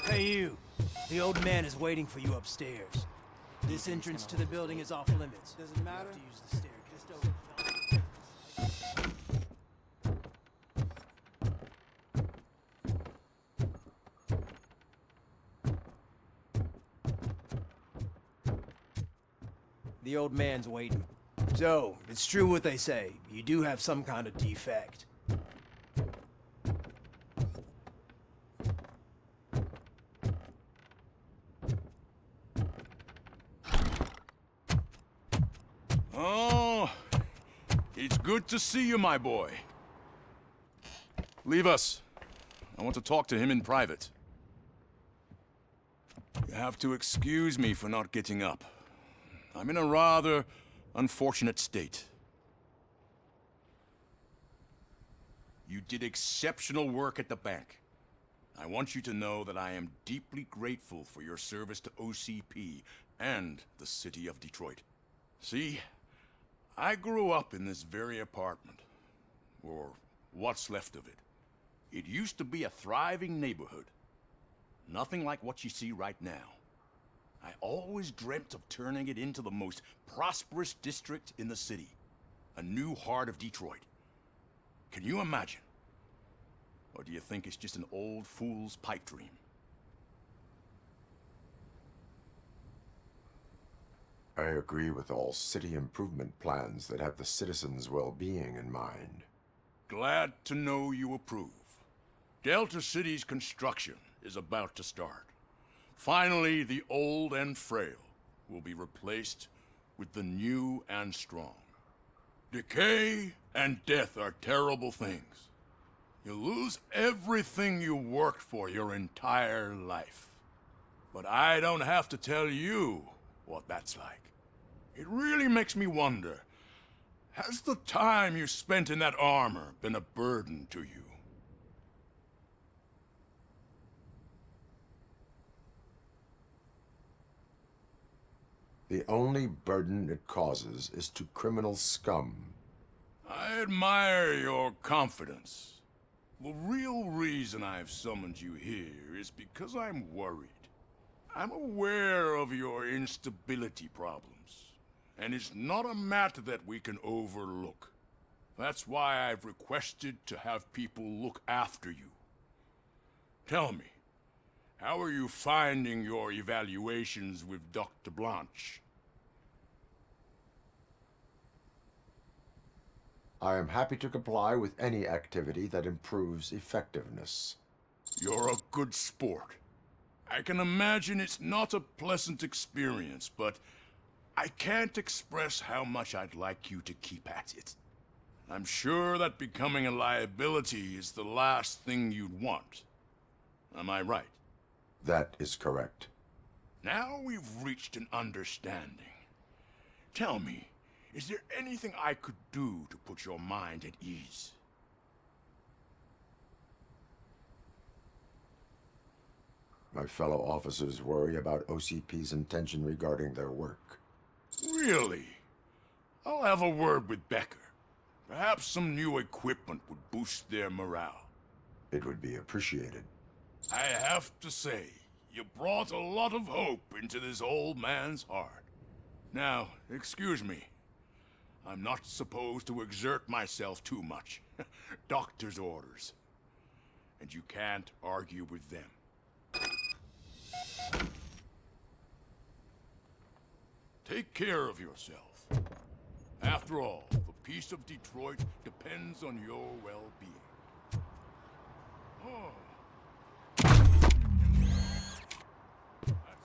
Hey, you. The old man is waiting for you upstairs. This entrance to the building is off limits. Doesn't matter. You have to use the stairs. Just over. The old man's waiting. So, it's true what they say. You do have some kind of defect. Oh, it's good to see you, my boy. Leave us. I want to talk to him in private. You have to excuse me for not getting up. I'm in a rather unfortunate state. You did exceptional work at the bank. I want you to know that I am deeply grateful for your service to OCP and the city of Detroit. See, I grew up in this very apartment, or what's left of it. It used to be a thriving neighborhood. Nothing like what you see right now. I always dreamt of turning it into the most prosperous district in the city. A new heart of Detroit. Can you imagine? Or do you think it's just an old fool's pipe dream? I agree with all city improvement plans that have the citizens' well-being in mind. Glad to know you approve. Delta City's construction is about to start. Finally, the old and frail will be replaced with the new and strong. Decay and death are terrible things. You lose everything you worked for your entire life. But I don't have to tell you what that's like. It really makes me wonder, has the time you spent in that armor been a burden to you? The only burden it causes is to criminal scum. I admire your confidence. The real reason I've summoned you here is because I'm worried. I'm aware of your instability problems, and it's not a matter that we can overlook. That's why I've requested to have people look after you. Tell me, how are you finding your evaluations with Dr. Blanche? I am happy to comply with any activity that improves effectiveness. You're a good sport. I can imagine it's not a pleasant experience, but I can't express how much I'd like you to keep at it. I'm sure that becoming a liability is the last thing you'd want. Am I right? That is correct. Now we've reached an understanding. Tell me, is there anything I could do to put your mind at ease? My fellow officers worry about OCP's intention regarding their work. Really? I'll have a word with Becker. Perhaps some new equipment would boost their morale. It would be appreciated. I have to say, you brought a lot of hope into this old man's heart. Now, excuse me. I'm not supposed to exert myself too much. Doctor's orders. And you can't argue with them. Take care of yourself. After all, the peace of Detroit depends on your well-being.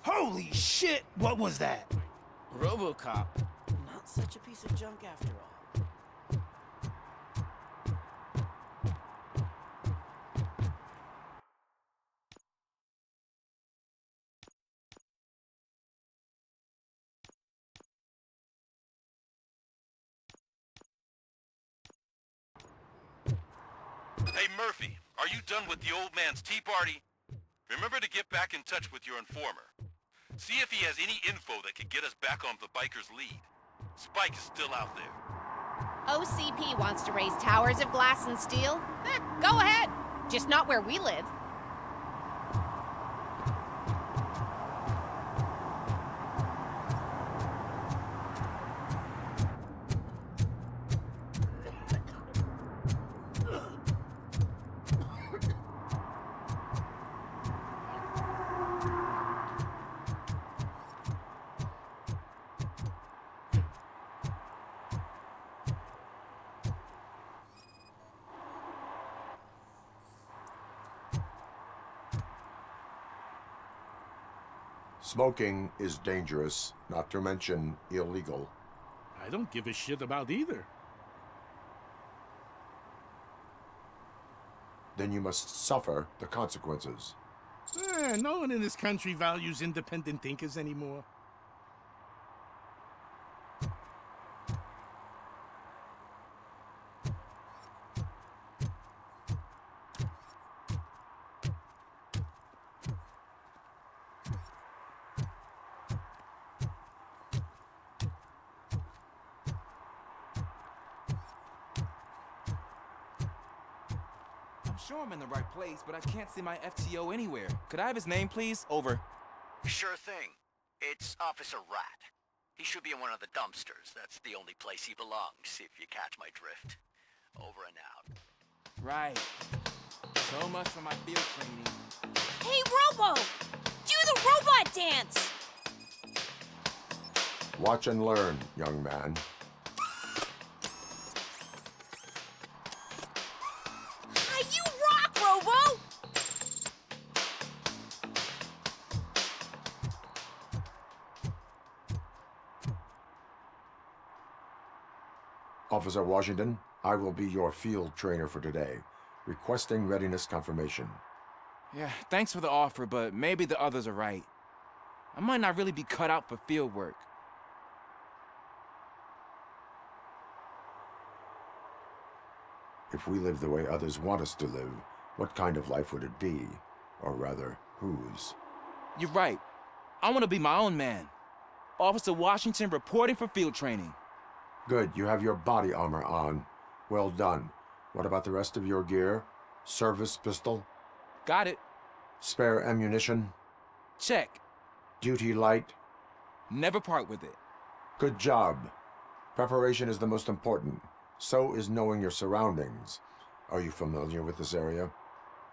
Holy shit! What was that? RoboCop. Not such a piece of junk after all. Hey, Murphy, are you done with the old man's tea party? Remember to get back in touch with your informer. See if he has any info that could get us back on the biker's lead. Spike is still out there. OCP wants to raise towers of glass and steel? Go ahead. Just not where we live. Smoking is dangerous, not to mention illegal. I don't give a shit about either. Then you must suffer the consequences. No one in this country values independent thinkers anymore. I'm sure I'm in the right place, but I can't see my FTO anywhere. Could I have his name, please? Over. Sure thing. It's Officer Rat. He should be in one of the dumpsters. That's the only place he belongs, if you catch my drift. Over and out. Right. So much for my field training. Hey, Robo! Do the robot dance! Watch and learn, young man. You rock, Robo! Officer Washington, I will be your field trainer for today. Requesting readiness confirmation. Yeah, thanks for the offer, but maybe the others are right. I might not really be cut out for field work. If we live the way others want us to live, what kind of life would it be? Or rather, whose? You're right. I want to be my own man. Officer Washington reporting for field training. Good, you have your body armor on. Well done. What about the rest of your gear? Service pistol? Got it. Spare ammunition? Check. Duty light? Never part with it. Good job. Preparation is the most important. So is knowing your surroundings. Are you familiar with this area?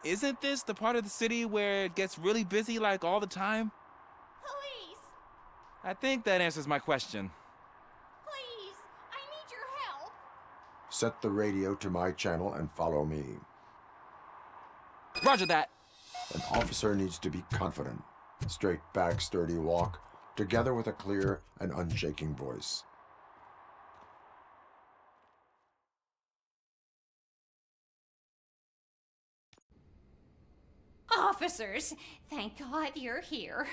Isn't this the part of the city where it gets really busy like all the time? Police! I think that answers my question. Please! I need your help! Set the radio to my channel and follow me. Roger that. An officer needs to be confident. Straight back, sturdy walk, together with a clear and unshaking voice. Officers, thank God you're here.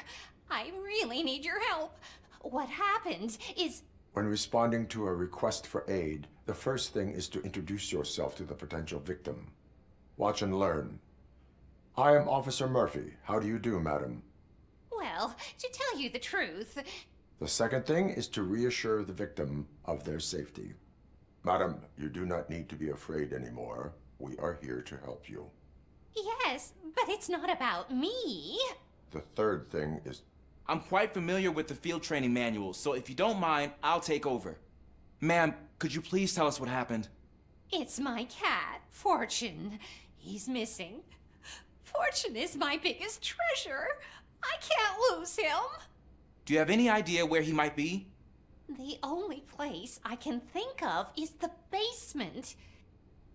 I really need your help. What happened is... When responding to a request for aid, the first thing is to introduce yourself to the potential victim. Watch and learn. I am Officer Murphy. How do you do, madam? Well, to tell you the truth... The second thing is to reassure the victim of their safety. Madam, you do not need to be afraid anymore. We are here to help you. Yes, but it's not about me. The third thing is... I'm quite familiar with the field training manual, so if you don't mind, I'll take over. Ma'am, could you please tell us what happened? It's my cat, Fortune. He's missing. Fortune is my biggest treasure. I can't lose him. Do you have any idea where he might be? The only place I can think of is the basement.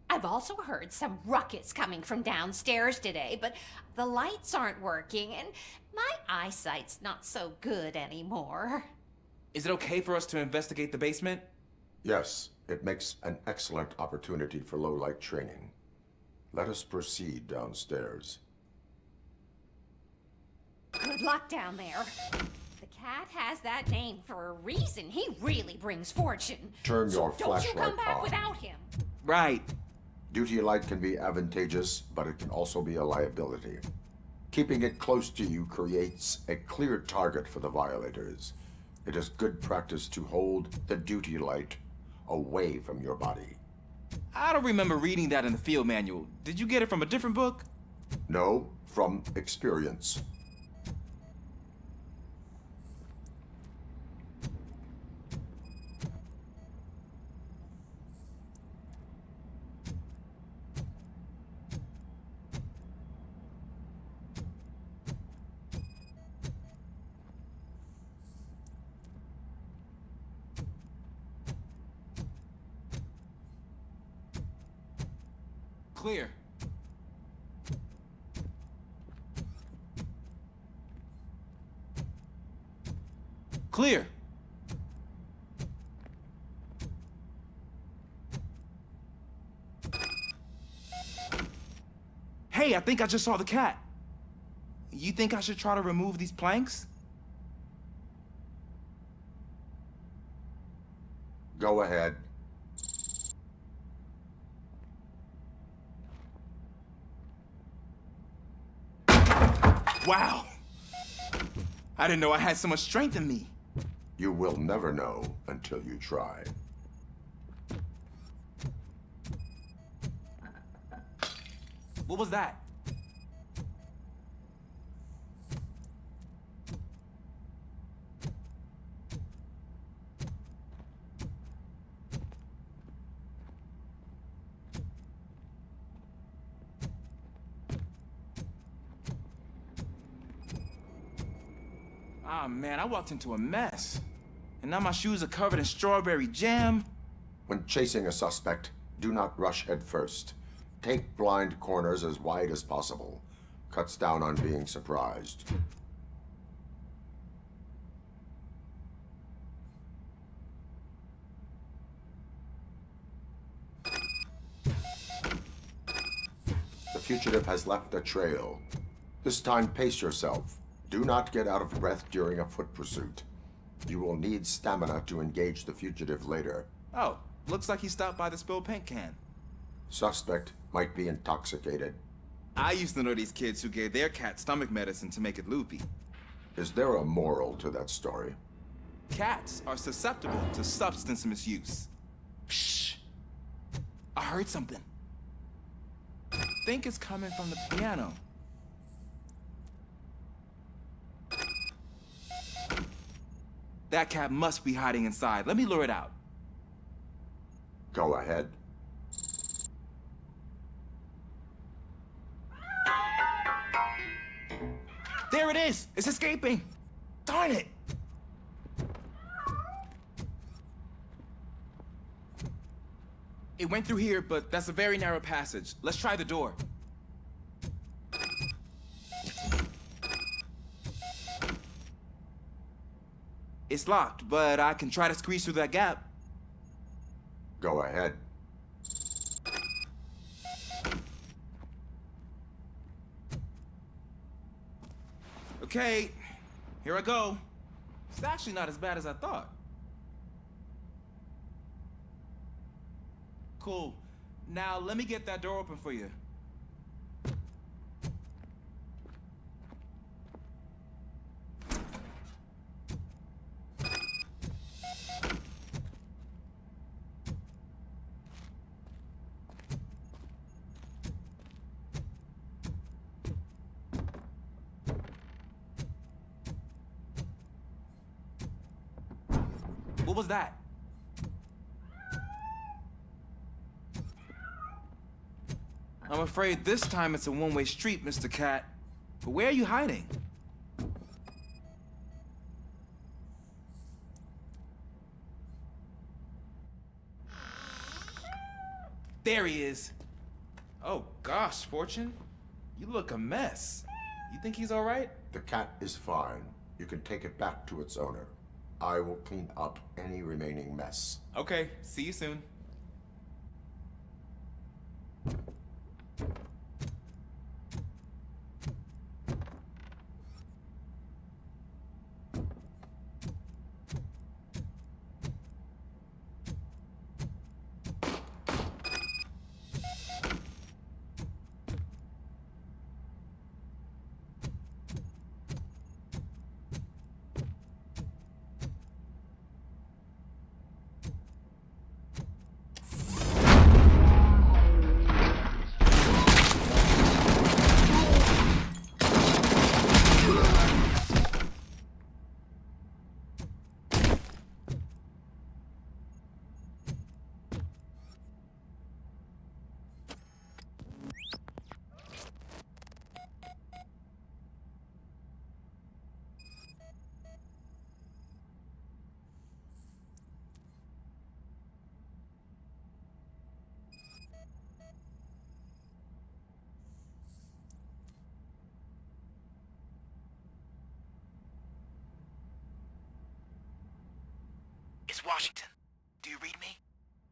I've also heard some ruckus coming from downstairs today, but the lights aren't working and my eyesight's not so good anymore. Is it okay for us to investigate the basement? Yes, it makes an excellent opportunity for low-light training. Let us proceed downstairs. Good luck down there. The cat has that name for a reason. He really brings fortune. Turn your So don't you flashlight come back on. without him. Right. Duty light can be advantageous, but it can also be a liability. Keeping it close to you creates a clear target for the violators. It is good practice to hold the duty light away from your body. I don't remember reading that in the field manual. Did you get it from a different book? No, from experience. Clear. Clear. Hey, I think I just saw the cat. You think I should try to remove these planks? Go ahead. Wow. I didn't know I had so much strength in me. You will never know until you try. What was that? Ah, man, I walked into a mess. And now my shoes are covered in strawberry jam. When chasing a suspect, do not rush head first. Take blind corners as wide as possible. Cuts down on being surprised. The fugitive has left a trail. This time, pace yourself. Do not get out of breath during a foot pursuit. You will need stamina to engage the fugitive later. Oh, looks like he stopped by the spilled paint can. Suspect might be intoxicated. I used to know these kids who gave their cat stomach medicine to make it loopy. Is there a moral to that story? Cats are susceptible to substance misuse. Shh! I heard something. I think it's coming from the piano. That cat must be hiding inside. Let me lure it out. Go ahead. There it is! It's escaping! Darn it! It went through here, but that's a very narrow passage. Let's try the door. It's locked, but I can try to squeeze through that gap. Go ahead. Okay, here I go. It's actually not as bad as I thought. Cool. Now let me get that door open for you. What was that? I'm afraid this time it's a one-way street, Mr. Cat. But where are you hiding? There he is. Oh gosh, Fortune. You look a mess. You think he's all right? The cat is fine. You can take it back to its owner. I will clean up any remaining mess. Okay, see you soon. It's Washington. Do you read me?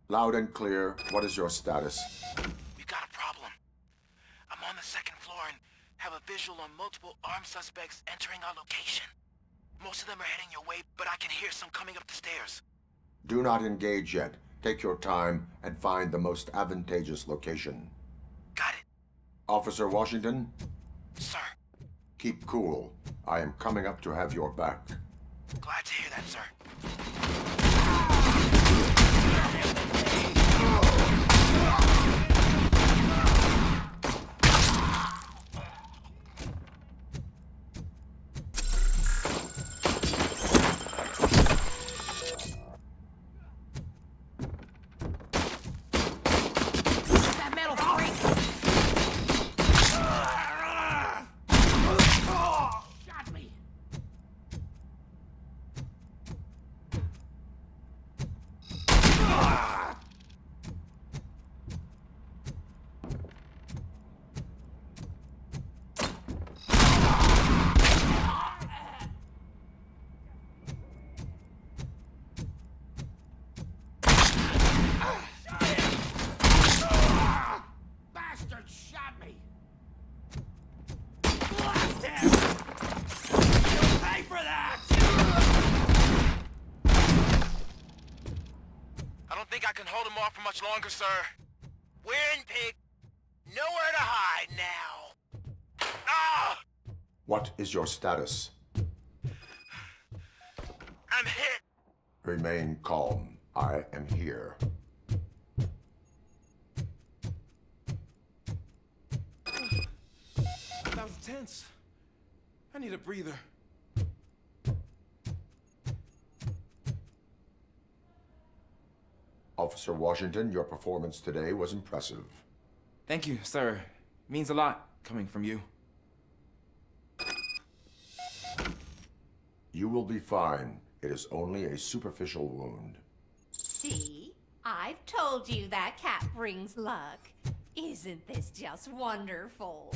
Loud and clear. What is your status? We've got a problem. I'm on the second floor and have a visual on multiple armed suspects entering our location. Most of them are heading your way, but I can hear some coming up the stairs. Do not engage yet. Take your time and find the most advantageous location. Got it. Officer Washington? Sir. Keep cool. I am coming up to have your back. Glad to hear that, sir. That metal freak! Shot me! Bastard shot me! Blast him! You'll pay for that! I don't think I can hold him off for much longer, sir. We're in, pig. Nowhere to hide now. Ah! What is your status? I'm hit. Remain calm. I am here. That was tense. I need a breather. Officer Washington, your performance today was impressive. Thank you, sir. Means a lot coming from you. You will be fine. It is only a superficial wound. See? I've told you that cat brings luck. Isn't this just wonderful?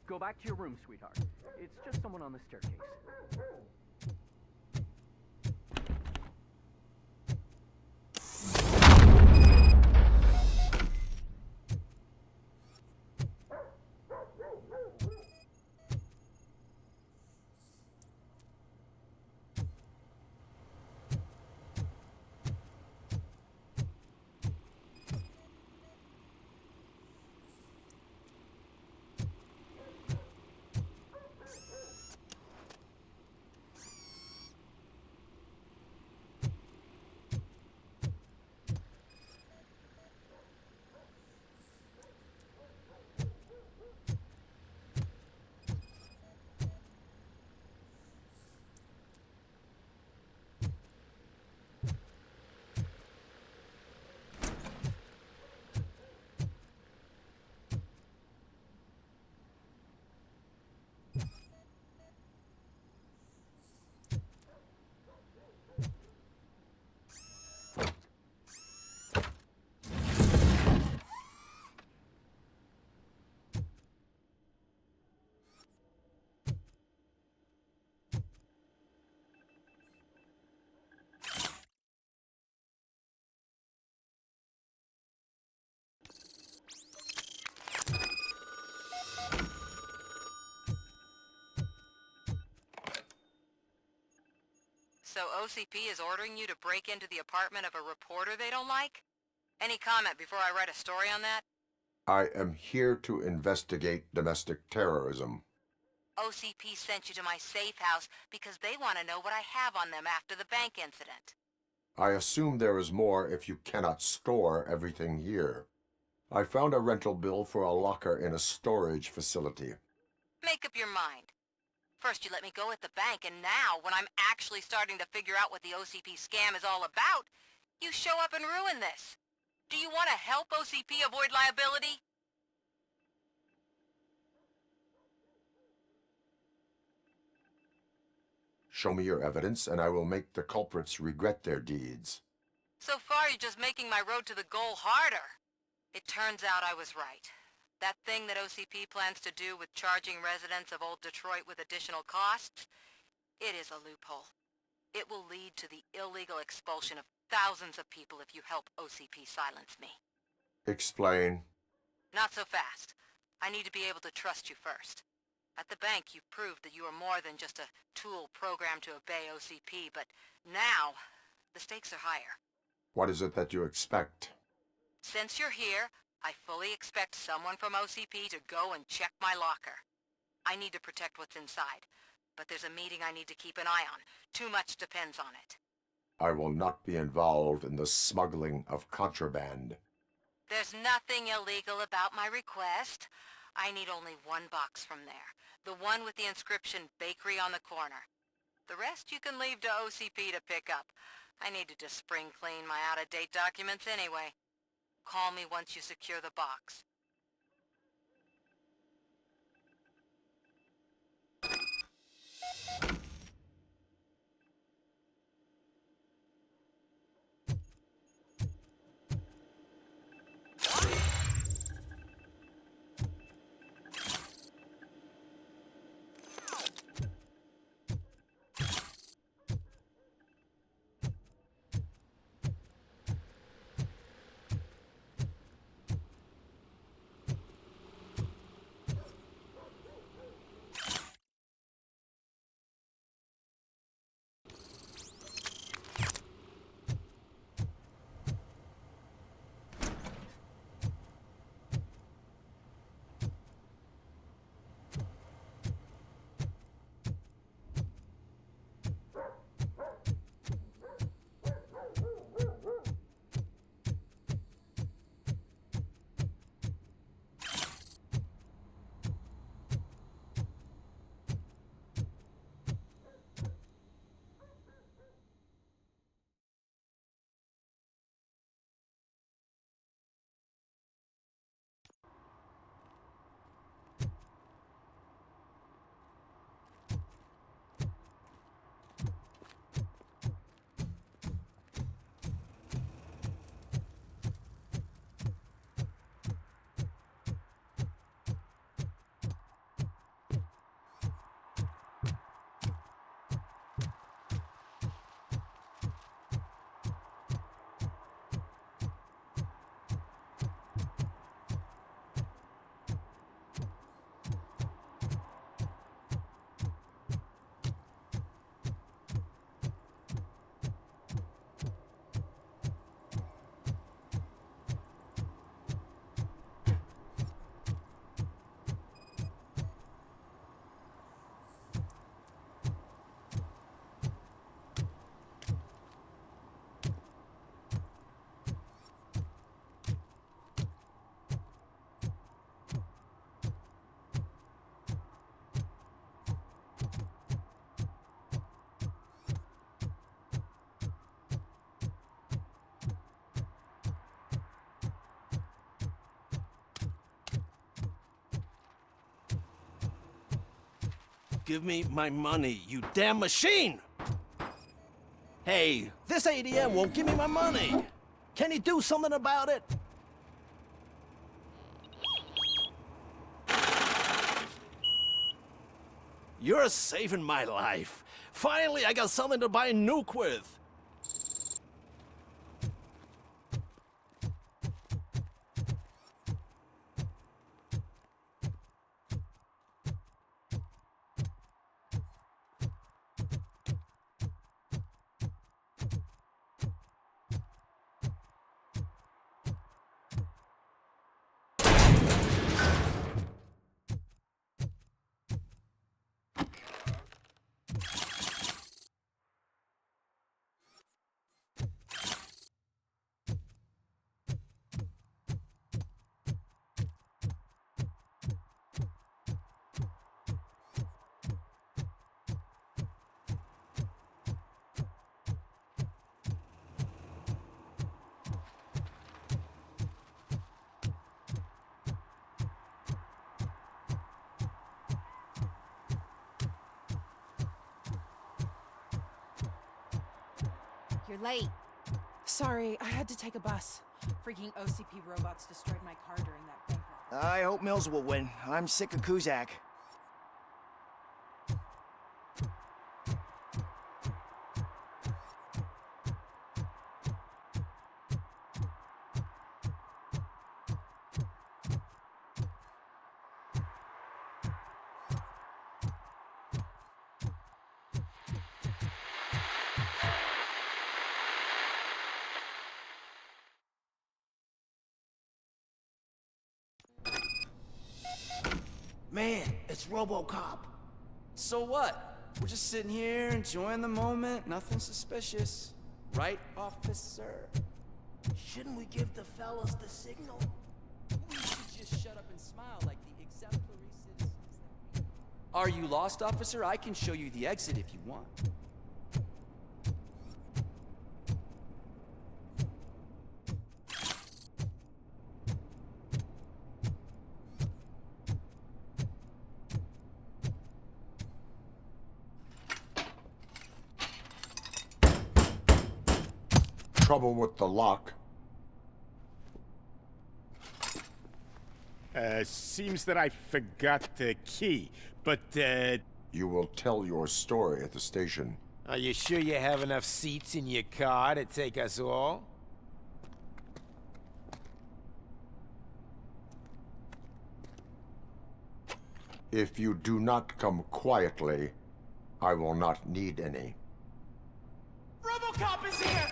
Go back to your room, sweetheart. It's just someone on the staircase. So OCP is ordering you to break into the apartment of a reporter they don't like? Any comment before I write a story on that? I am here to investigate domestic terrorism. OCP sent you to my safe house because they want to know what I have on them after the bank incident. I assume there is more if you cannot store everything here. I found a rental bill for a locker in a storage facility. Make up your mind. First you let me go at the bank, and now, when I'm actually starting to figure out what the OCP scam is all about, you show up and ruin this. Do you want to help OCP avoid liability? Show me your evidence, and I will make the culprits regret their deeds. So far, you're just making my road to the goal harder. It turns out I was right. That thing that OCP plans to do with charging residents of Old Detroit with additional costs, it is a loophole. It will lead to the illegal expulsion of thousands of people if you help OCP silence me. Explain. Not so fast. I need to be able to trust you first. At the bank, you've proved that you are more than just a tool programmed to obey OCP, but now, the stakes are higher. What is it that you expect? Since you're here, I fully expect someone from OCP to go and check my locker. I need to protect what's inside, but there's a meeting I need to keep an eye on. Too much depends on it. I will not be involved in the smuggling of contraband. There's nothing illegal about my request. I need only one box from there. The one with the inscription Bakery on the corner. The rest you can leave to OCP to pick up. I need to just spring clean my out-of-date documents anyway. Call me once you secure the box. Give me my money, you damn machine! Hey, this ADM won't give me my money! Can you do something about it? You're saving my life. Finally, I got something to buy a nuke with. You're late. Sorry, I had to take a bus. Freaking OCP robots destroyed my car during that bank robbery. I hope Mills will win. I'm sick of Kuzak. Man, it's RoboCop. So what? We're just sitting here enjoying the moment, nothing suspicious. Right, officer? Shouldn't we give the fellas the signal? We should just shut up and smile like the exemplary citizens that we are. Are you lost, officer? I can show you the exit if you want. Trouble with the lock. Seems that I forgot the key, but, You will tell your story at the station. Are you sure you have enough seats in your car to take us all? If you do not come quietly, I will not need any. RoboCop is here!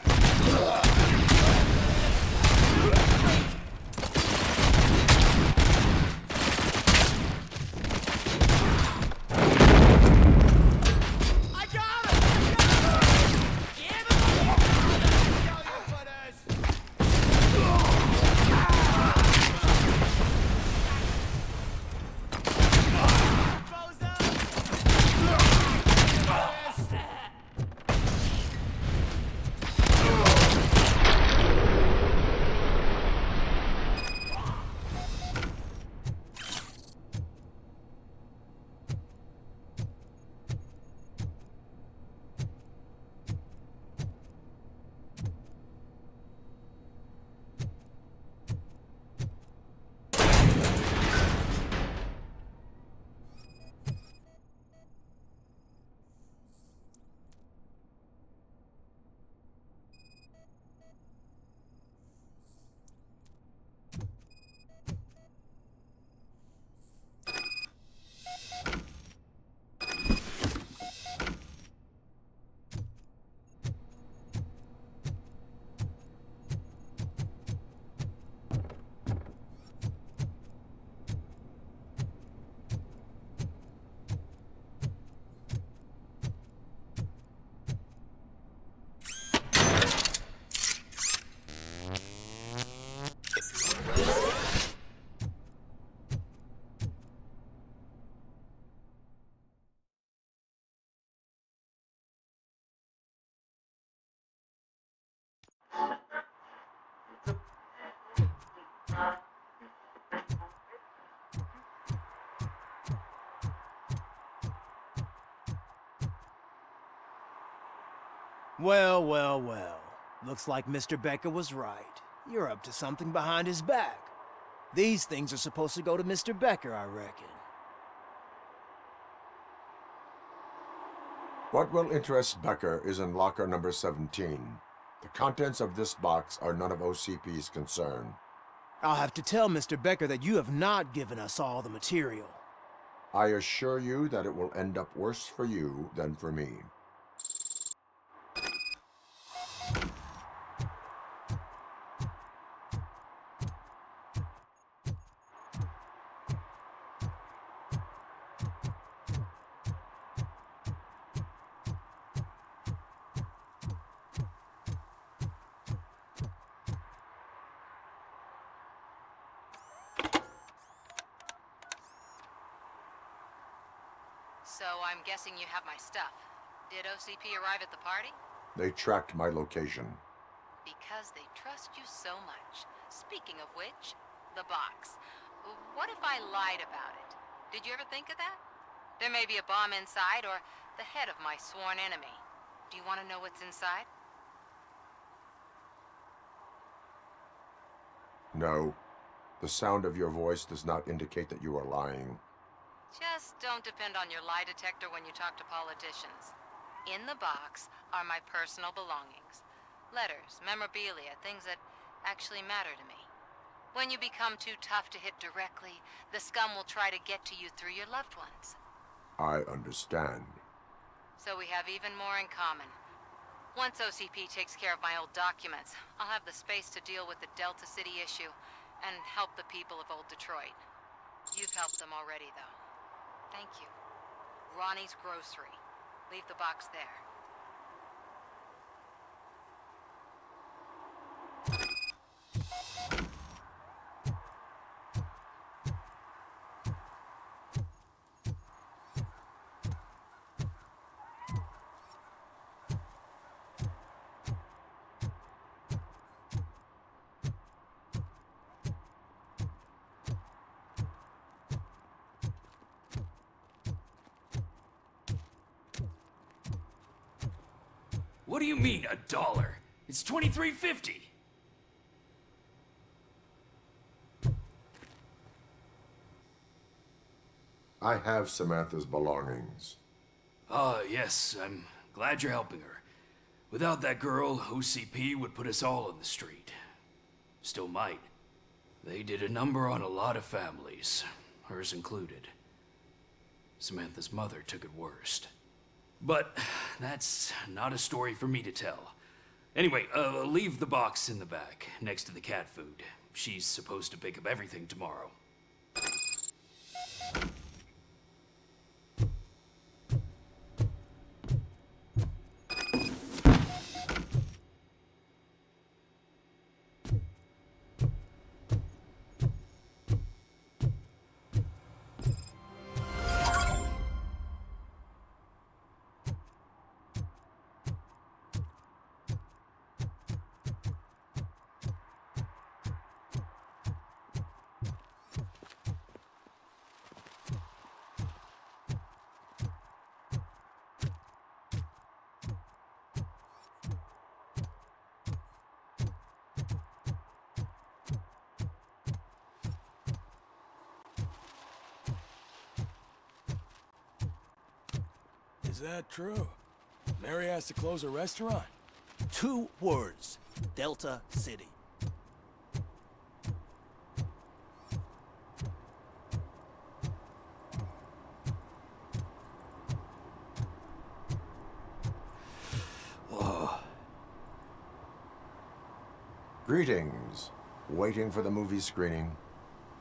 Well, well, well. Looks like Mr. Becker was right. You're up to something behind his back. These things are supposed to go to Mr. Becker, I reckon. What will interest Becker is in locker number 17. The contents of this box are none of OCP's concern. I'll have to tell Mr. Becker that you have not given us all the material. I assure you that it will end up worse for you than for me. So I'm guessing you have my stuff. Did OCP arrive at the party? They tracked my location. Because they trust you so much. Speaking of which, the box. What if I lied about it? Did you ever think of that? There may be a bomb inside, or the head of my sworn enemy. Do you want to know what's inside? No. The sound of your voice does not indicate that you are lying. Just don't depend on your lie detector when you talk to politicians. In the box are my personal belongings. Letters, memorabilia, things that actually matter to me. When you become too tough to hit directly, the scum will try to get to you through your loved ones. I understand. So we have even more in common. Once OCP takes care of my old documents, I'll have the space to deal with the Delta City issue and help the people of Old Detroit. You've helped them already, though. Thank you. Ronnie's Grocery. Leave the box there. What do you mean, $1? It's $23.50. I have Samantha's belongings. Ah, yes, I'm glad you're helping her. Without that girl, OCP would put us all on the street. Still might. They did a number on a lot of families, hers included. Samantha's mother took it worst. But that's not a story for me to tell. Anyway, leave the box in the back, next to the cat food. She's supposed to pick up everything tomorrow. Is that true? Mary has to close a restaurant? 2 words. Delta City. Whoa. Greetings. Waiting for the movie screening.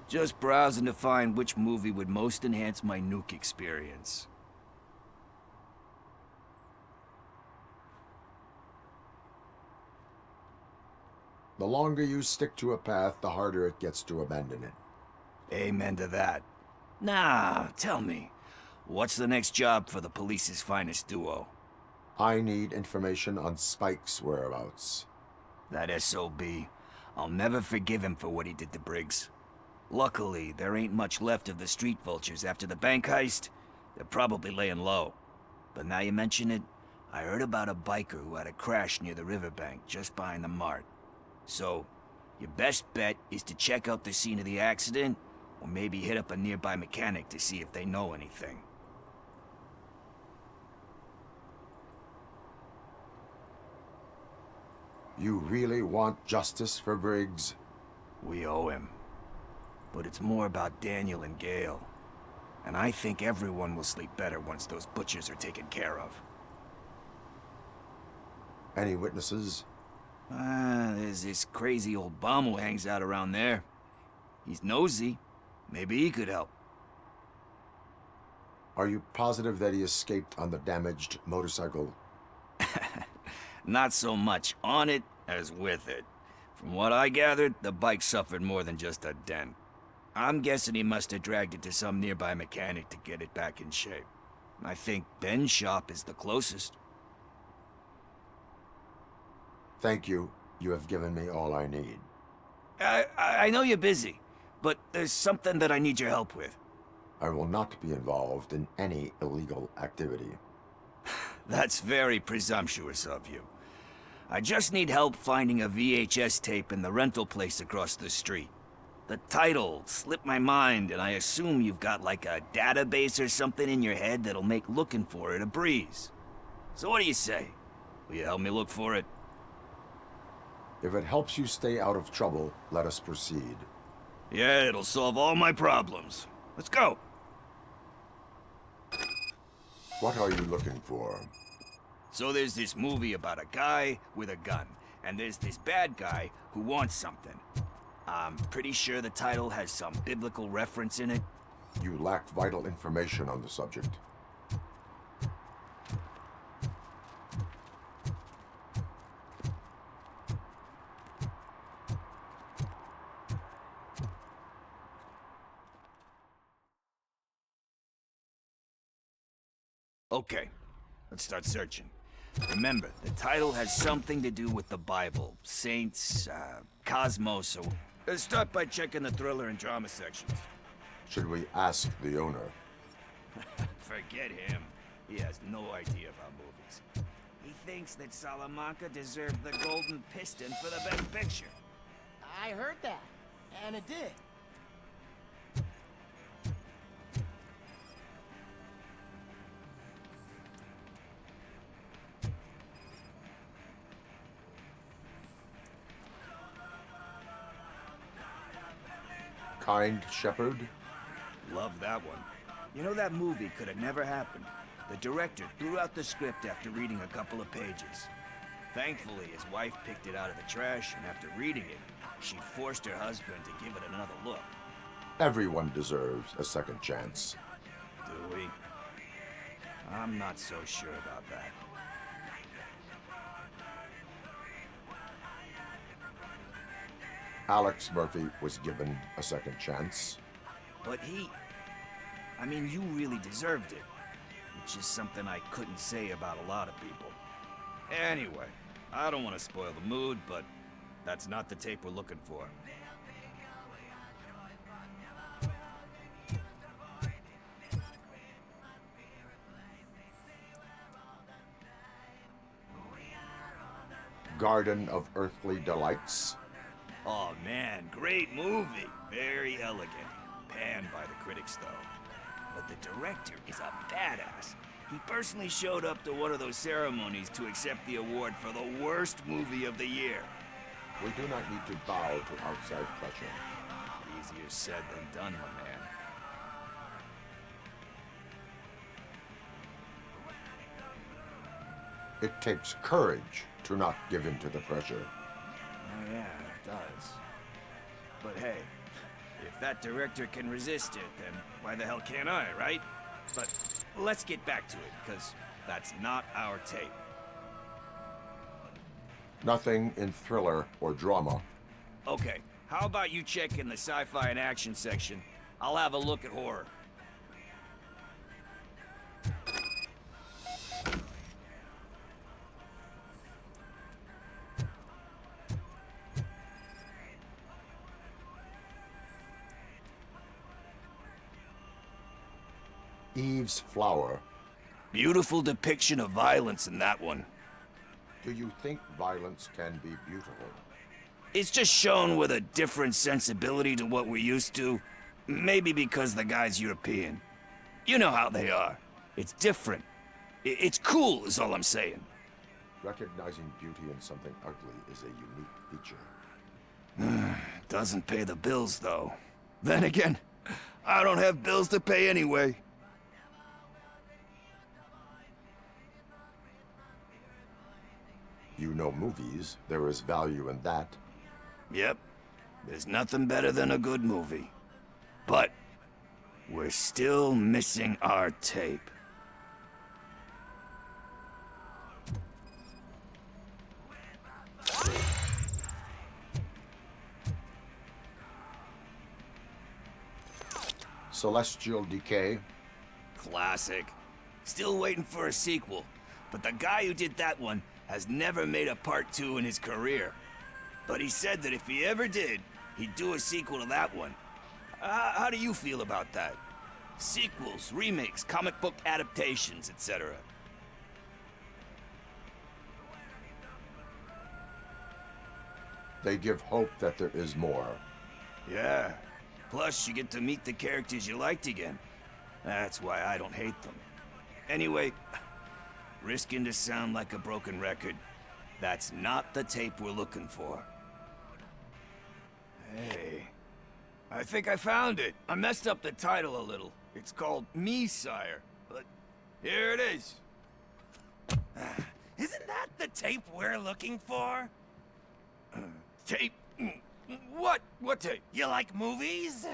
Just browsing to find which movie would most enhance my nuke experience. The longer you stick to a path, the harder it gets to abandon it. Amen to that. Now, tell me, what's the next job for the police's finest duo? I need information on Spike's whereabouts. That SOB. I'll never forgive him for what he did to Briggs. Luckily, there ain't much left of the street vultures after the bank heist. They're probably laying low. But now you mention it, I heard about a biker who had a crash near the riverbank just behind the mart. So, your best bet is to check out the scene of the accident, or maybe hit up a nearby mechanic to see if they know anything. You really want justice for Briggs? We owe him. But it's more about Daniel and Gale. And I think everyone will sleep better once those butchers are taken care of. Any witnesses? There's this crazy old bum who hangs out around there. He's nosy. Maybe he could help. Are you positive that he escaped on the damaged motorcycle? Not so much on it as with it. From what I gathered, the bike suffered more than just a dent. I'm guessing he must have dragged it to some nearby mechanic to get it back in shape. I think Ben's shop is the closest. Thank you. You have given me all I need. I know you're busy, but there's something that I need your help with. I will not be involved in any illegal activity. That's very presumptuous of you. I just need help finding a VHS tape in the rental place across the street. The title slipped my mind, and I assume you've got like a database or something in your head that'll make looking for it a breeze. So what do you say? Will you help me look for it? If it helps you stay out of trouble, let us proceed. Yeah, it'll solve all my problems. Let's go. What are you looking for? So there's this movie about a guy with a gun, and there's this bad guy who wants something. I'm pretty sure the title has some biblical reference in it. You lack vital information on the subject. Okay, let's start searching. Remember, the title has something to do with the Bible, saints, cosmos, so... Let's start by checking the thriller and drama sections. Should we ask the owner? Forget him. He has no idea about movies. He thinks that Salamanca deserved the Golden Piston for the Best Picture. I heard that, and it did. Kind Shepherd? Love that one. You know, that movie could have never happened. The director threw out the script after reading a couple of pages. Thankfully, his wife picked it out of the trash, and after reading it, she forced her husband to give it another look. Everyone deserves a second chance. Do we? I'm not so sure about that. Alex Murphy was given a second chance. But I mean, you really deserved it. Which is something I couldn't say about a lot of people. Anyway, I don't want to spoil the mood, but that's not the tape we're looking for. Garden of Earthly Delights. Oh man, great movie. Very elegant. Panned by the critics, though. But the director is a badass. He personally showed up to one of those ceremonies to accept the award for the worst movie of the year. We do not need to bow to outside pressure. Easier said than done, my man. It takes courage to not give in to the pressure. Oh yeah, it does. But hey, if that director can resist it, then why the hell can't I, right? But let's get back to it, because that's not our tape. Nothing in thriller or drama. Okay, how about you check in the sci-fi and action section? I'll have a look at horror. Eve's Flower. Beautiful depiction of violence in that one. Do you think violence can be beautiful? It's just shown with a different sensibility to what we're used to. Maybe because the guy's European. You know how they are. It's different. It's cool, is all I'm saying. Recognizing beauty in something ugly is a unique feature. Doesn't pay the bills, though. Then again, I don't have bills to pay anyway. You know movies. There is value in that. Yep. There's nothing better than a good movie. But we're still missing our tape. Celestial Decay. Classic. Still waiting for a sequel. But the guy who did that one has never made a part 2 in his career. But he said that if he ever did, he'd do a sequel to that one. How do you feel about that? Sequels, remakes, comic book adaptations, etc. They give hope that there is more. Yeah. Plus, you get to meet the characters you liked again. That's why I don't hate them. Anyway, risking to sound like a broken record, that's not the tape we're looking for. Hey, I think I found it. I messed up the title a little. It's called Me, Sire, but here it is. Isn't that the tape we're looking for? Tape? What? What tape? You like movies?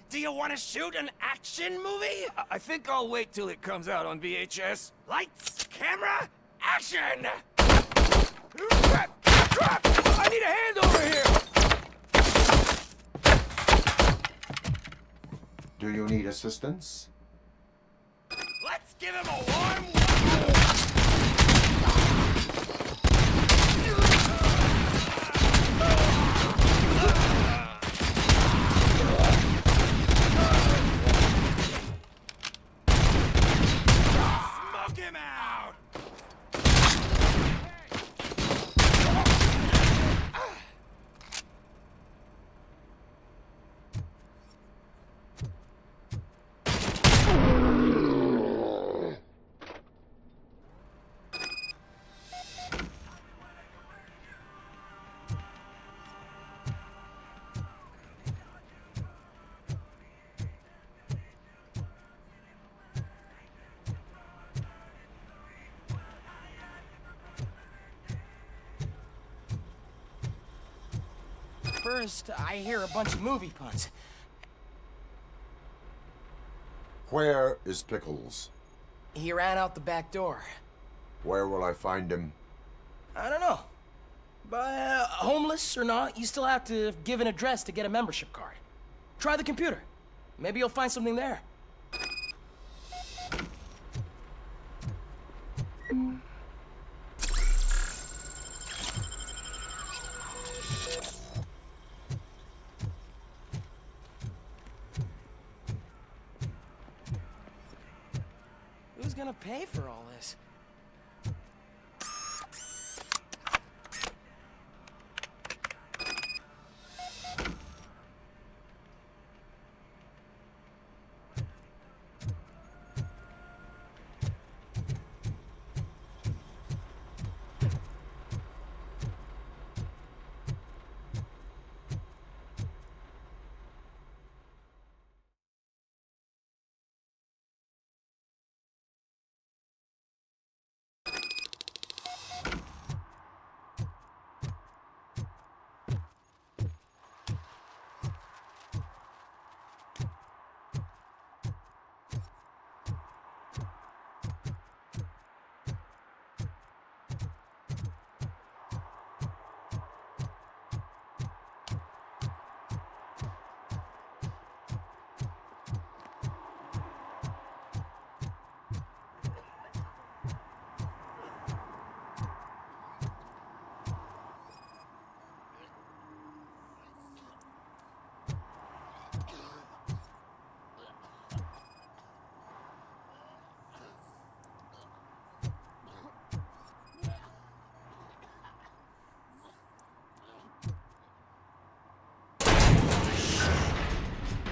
Do you want to shoot an action movie? I think I'll wait till it comes out on VHS. Lights, camera, action! Crap! Crap! I need a hand over here! Do you need assistance? Let's give him a warm Smoke him out! First, I hear a bunch of movie puns. Where is Pickles? He ran out the back door. Where will I find him? I don't know. But homeless or not, you still have to give an address to get a membership card. Try the computer. Maybe you'll find something there. Who's gonna pay for all this?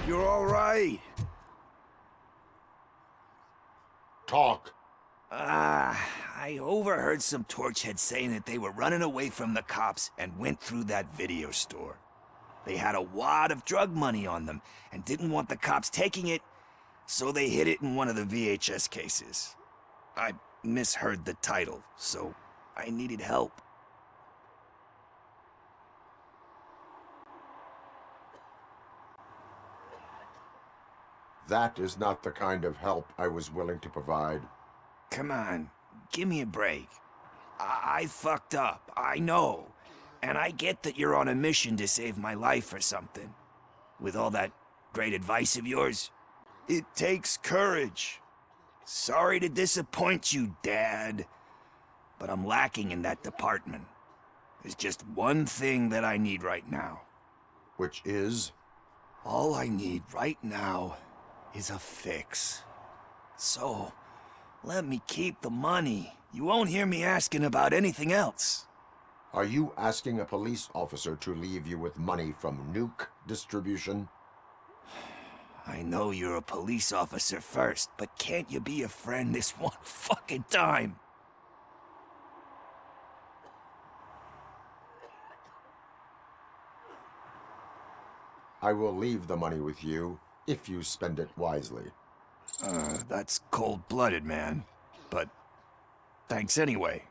You're all right. Talk. I overheard some torchheads saying that they were running away from the cops and went through that video store. They had a wad of drug money on them and didn't want the cops taking it, so they hid it in one of the VHS cases. I misheard the title, so I needed help. That is not the kind of help I was willing to provide. Come on, give me a break. I fucked up, I know. And I get that you're on a mission to save my life or something. With all that great advice of yours, it takes courage. Sorry to disappoint you, Dad. But I'm lacking in that department. There's just one thing that I need right now. Which is? All I need right now is a fix. So, let me keep the money. You won't hear me asking about anything else. Are you asking a police officer to leave you with money from nuke distribution? I know you're a police officer first, but can't you be a friend this one fucking time? I will leave the money with you if you spend it wisely. That's cold-blooded, man. But thanks anyway.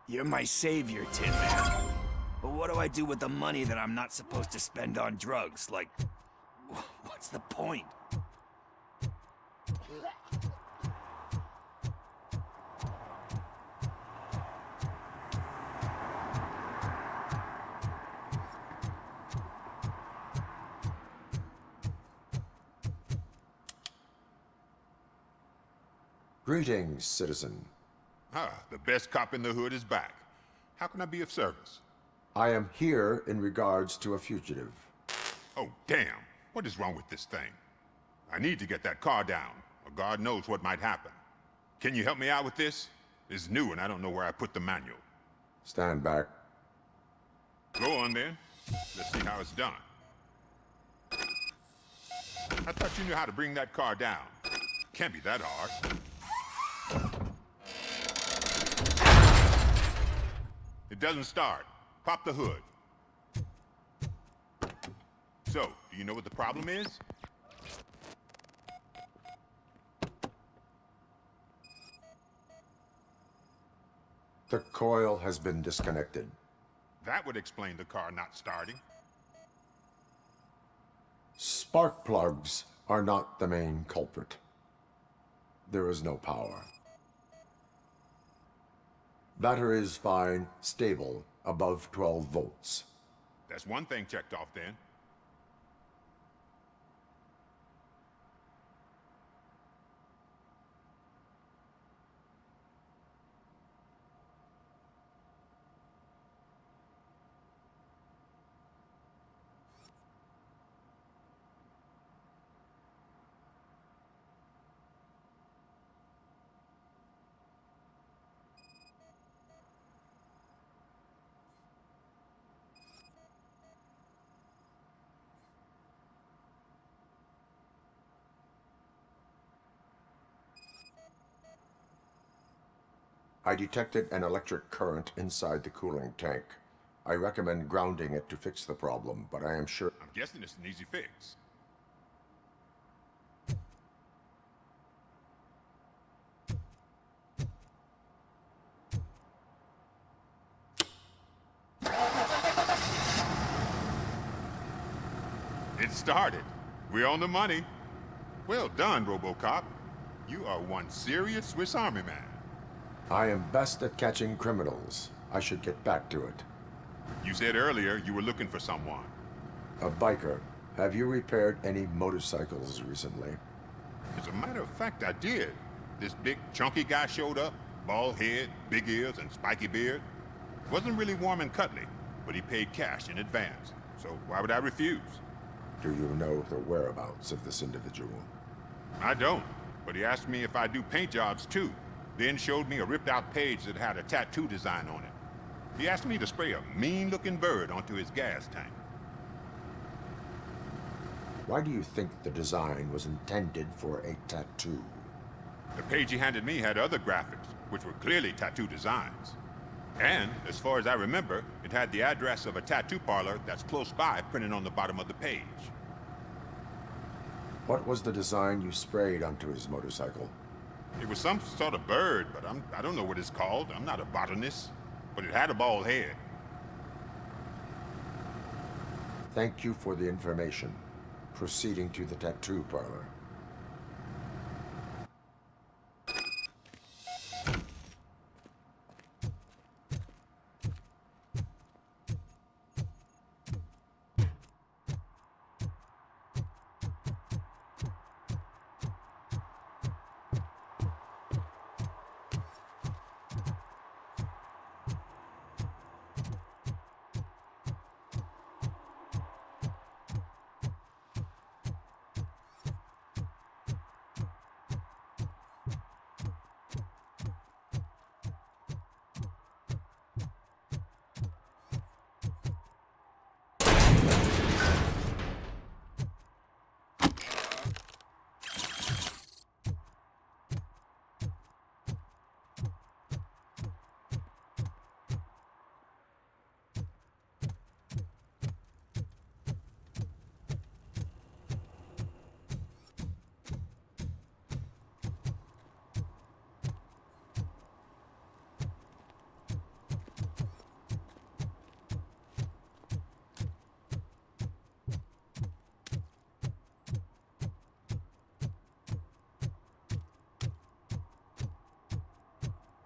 You're my savior, Tin Man. But what do I do with the money that I'm not supposed to spend on drugs? Like, what's the point? Greetings, citizen. The best cop in the hood is back. How can I be of service? I am here in regards to a fugitive. Oh, damn. What is wrong with this thing? I need to get that car down, or God knows what might happen. Can you help me out with this? It's new and I don't know where I put the manual. Stand back. Go on then. Let's see how it's done. I thought you knew how to bring that car down. Can't be that hard. It doesn't start. Pop the hood. So, do you know what the problem is? The coil has been disconnected. That would explain the car not starting. Spark plugs are not the main culprit. There is no power. Battery is fine, stable, above 12 volts. That's one thing checked off then. I detected an electric current inside the cooling tank. I recommend grounding it to fix the problem, but I am sure... I'm guessing it's an easy fix. It started. We're on the money. Well done, RoboCop. You are one serious Swiss Army man. I am best at catching criminals. I should get back to it. You said earlier you were looking for someone. A biker. Have you repaired any motorcycles recently? As a matter of fact, I did. This big, chunky guy showed up. Bald head, big ears, and spiky beard. Wasn't really warm and cuddly, but he paid cash in advance. So why would I refuse? Do you know the whereabouts of this individual? I don't, but he asked me if I do paint jobs too. Then showed me a ripped-out page that had a tattoo design on it. He asked me to spray a mean-looking bird onto his gas tank. Why do you think the design was intended for a tattoo? The page he handed me had other graphics, which were clearly tattoo designs. And, as far as I remember, it had the address of a tattoo parlor that's close by printed on the bottom of the page. What was the design you sprayed onto his motorcycle? It was some sort of bird, but I don't know what it's called. I'm not a botanist. But it had a bald head. Thank you for the information. Proceeding to the tattoo parlor.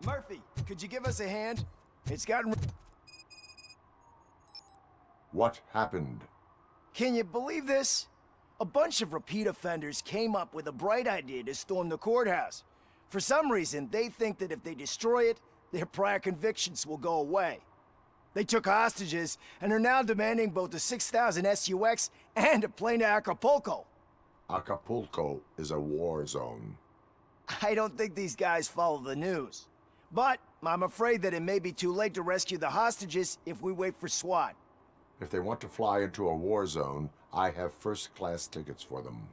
Murphy, could you give us a hand? It's gotten... What happened? Can you believe this? A bunch of repeat offenders came up with a bright idea to storm the courthouse. For some reason, they think that if they destroy it, their prior convictions will go away. They took hostages and are now demanding both a 6,000 SUX and a plane to Acapulco. Acapulco is a war zone. I don't think these guys follow the news. But I'm afraid that it may be too late to rescue the hostages if we wait for SWAT. If they want to fly into a war zone, I have first-class tickets for them.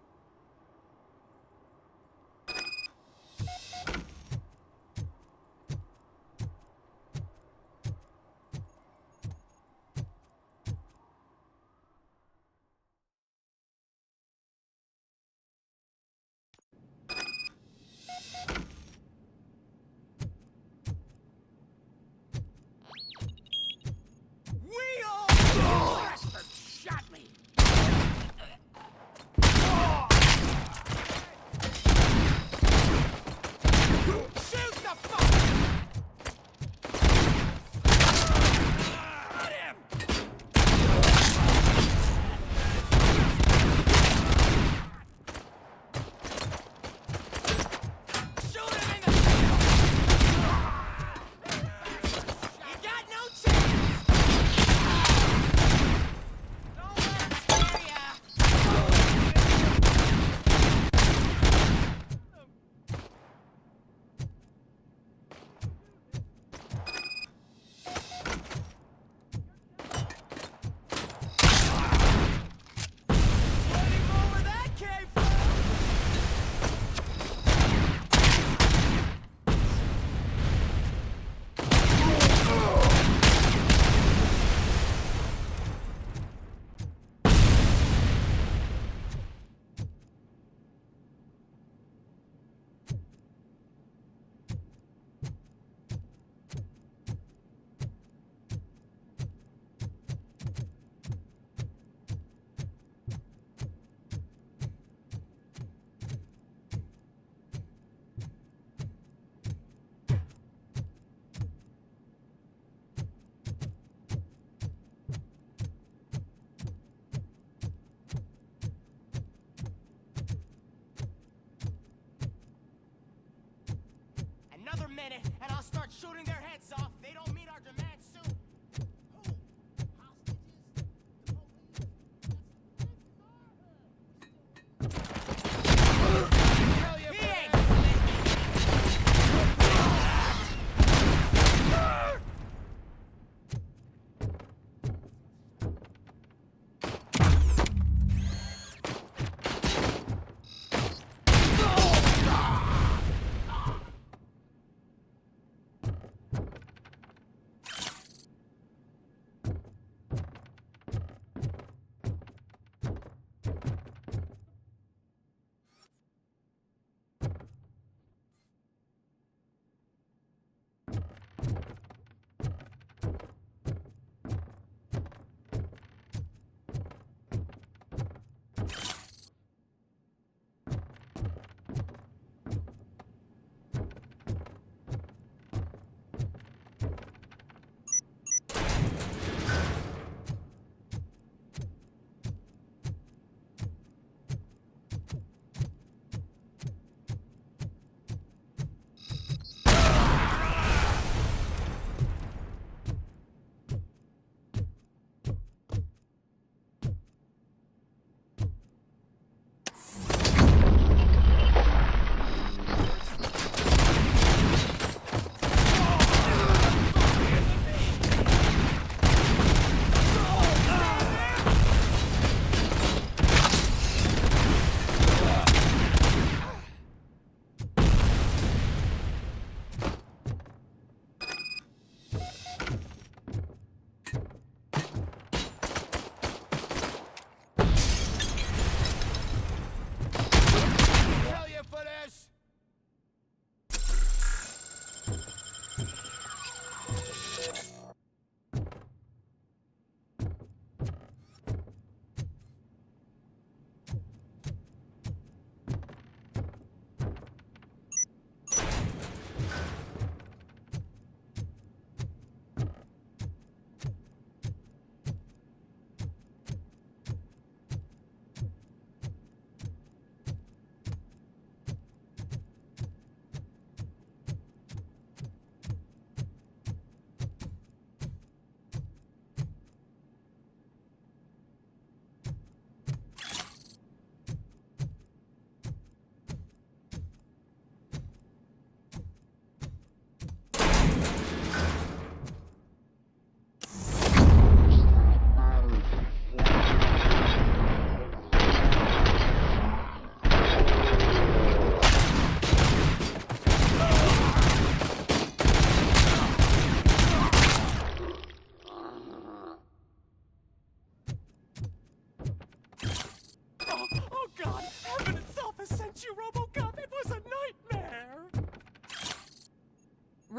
Another minute, and I'll start shooting their heads off. They don't meet our demands soon.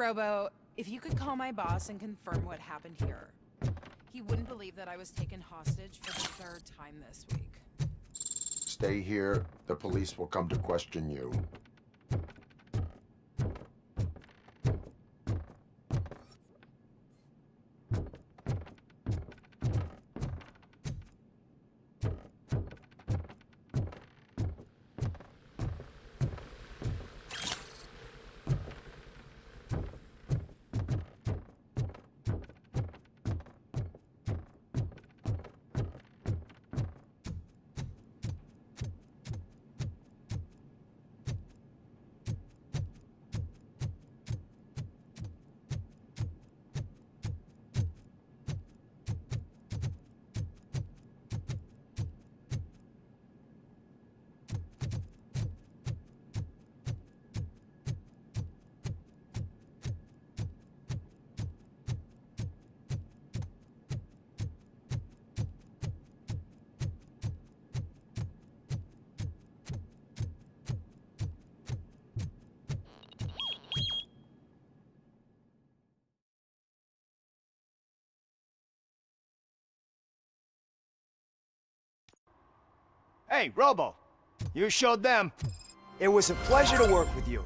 Robo, if you could call my boss and confirm what happened here. He wouldn't believe that I was taken hostage for the third time this week. Stay here. The police will come to question you. Hey, Robo, you showed them. It was a pleasure to work with you.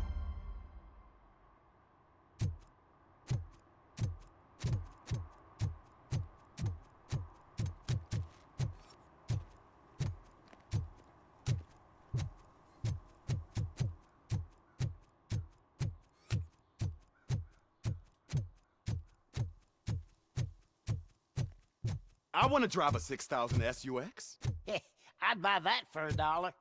I want to drive a 6000 SUX. I'd buy that for $1.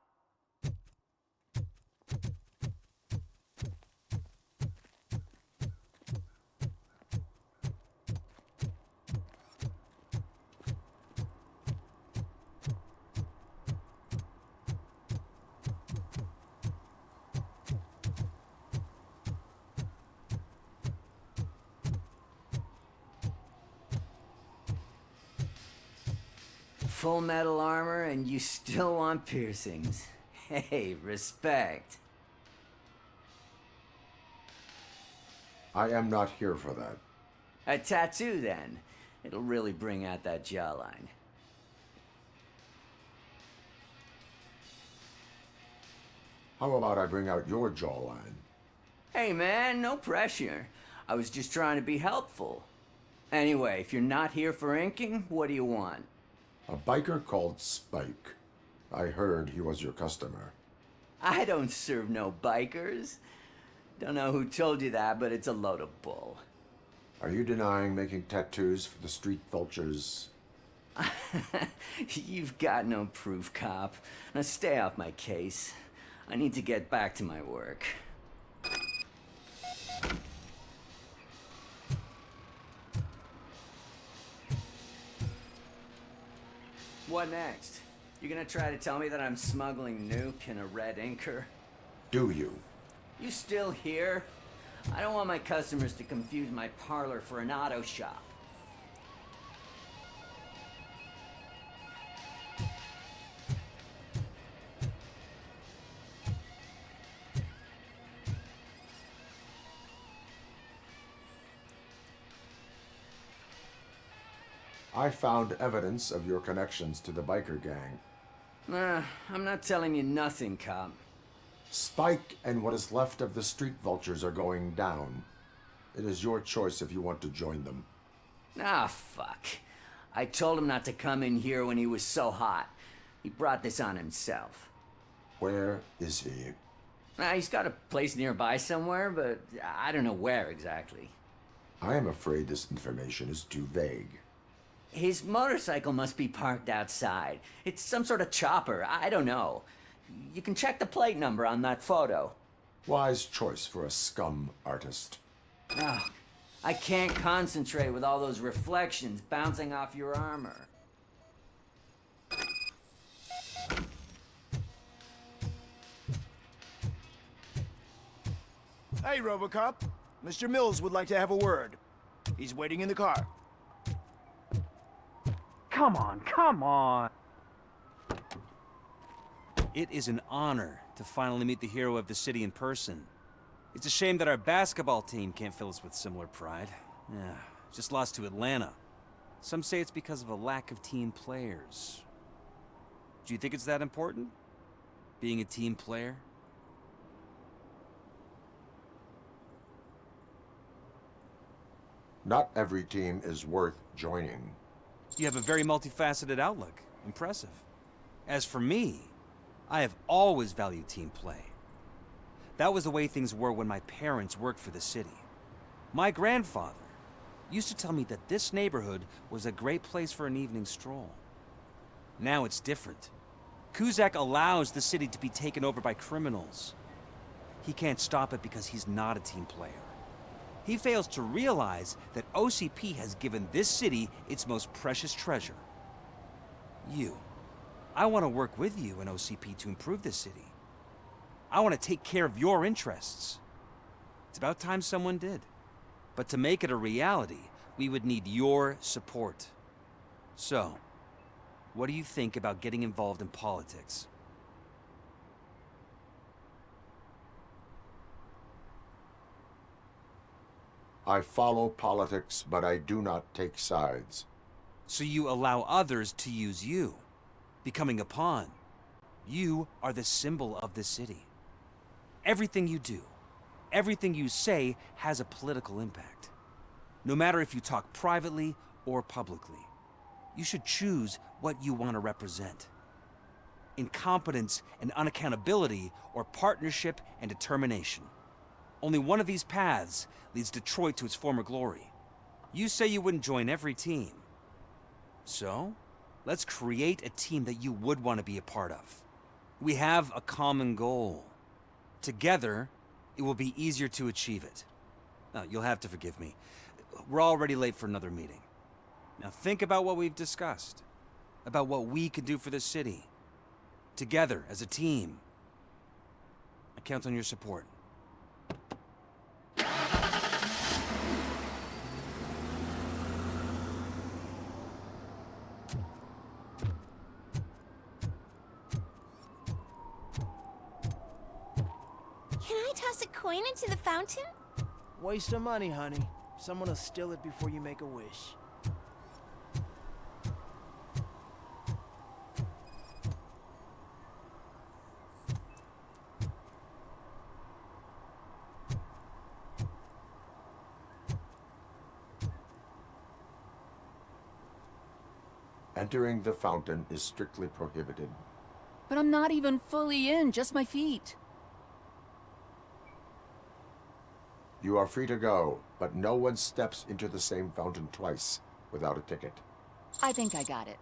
Full metal armor and you still want piercings. Hey, respect. I am not here for that. A tattoo, then. It'll really bring out that jawline. How about I bring out your jawline? Hey, man, no pressure. I was just trying to be helpful. Anyway, if you're not here for inking, what do you want? A biker called Spike. I heard he was your customer. I don't serve no bikers. Don't know who told you that, but it's a load of bull. Are you denying making tattoos for the street vultures? You've got no proof, cop. Now stay off my case. I need to get back to my work. What next? You gonna try to tell me that I'm smuggling nuke in a red inker? Do you? You still here? I don't want my customers to confuse my parlor for an auto shop. I found evidence of your connections to the biker gang. I'm not telling you nothing, cop. Spike and what is left of the street vultures are going down. It is your choice if you want to join them. Ah, fuck. I told him not to come in here when he was so hot. He brought this on himself. Where is he? He's got a place nearby somewhere, but I don't know where exactly. I am afraid this information is too vague. His motorcycle must be parked outside. It's some sort of chopper. I don't know. You can check the plate number on that photo. Wise choice for a scum artist. Oh, I can't concentrate with all those reflections bouncing off your armor. Hey, RoboCop. Mr. Mills would like to have a word. He's waiting in the car. Come on, come on! It is an honor to finally meet the hero of the city in person. It's a shame that our basketball team can't fill us with similar pride. Yeah, just lost to Atlanta. Some say it's because of a lack of team players. Do you think it's that important? Being a team player? Not every team is worth joining. You have a very multifaceted outlook. Impressive. As for me, I have always valued team play. That was the way things were when my parents worked for the city. My grandfather used to tell me that this neighborhood was a great place for an evening stroll. Now it's different. Kuzak allows the city to be taken over by criminals. He can't stop it because he's not a team player. He fails to realize that OCP has given this city its most precious treasure. You. I want to work with you and OCP to improve this city. I want to take care of your interests. It's about time someone did. But to make it a reality, we would need your support. So, what do you think about getting involved in politics? I follow politics, but I do not take sides. So you allow others to use you, becoming a pawn. You are the symbol of the city. Everything you do, everything you say has a political impact. No matter if you talk privately or publicly, you should choose what you want to represent. Incompetence and unaccountability, or partnership and determination. Only one of these paths leads Detroit to its former glory. You say you wouldn't join every team. So, let's create a team that you would want to be a part of. We have a common goal. Together, it will be easier to achieve it. Now, you'll have to forgive me. We're already late for another meeting. Now think about what we've discussed. About what we could do for this city. Together, as a team. I count on your support. Can I toss a coin into the fountain? Waste of money, honey. Someone will steal it before you make a wish. Entering the fountain is strictly prohibited. But I'm not even fully in, just my feet. You are free to go, but no one steps into the same fountain twice without a ticket. I think I got it.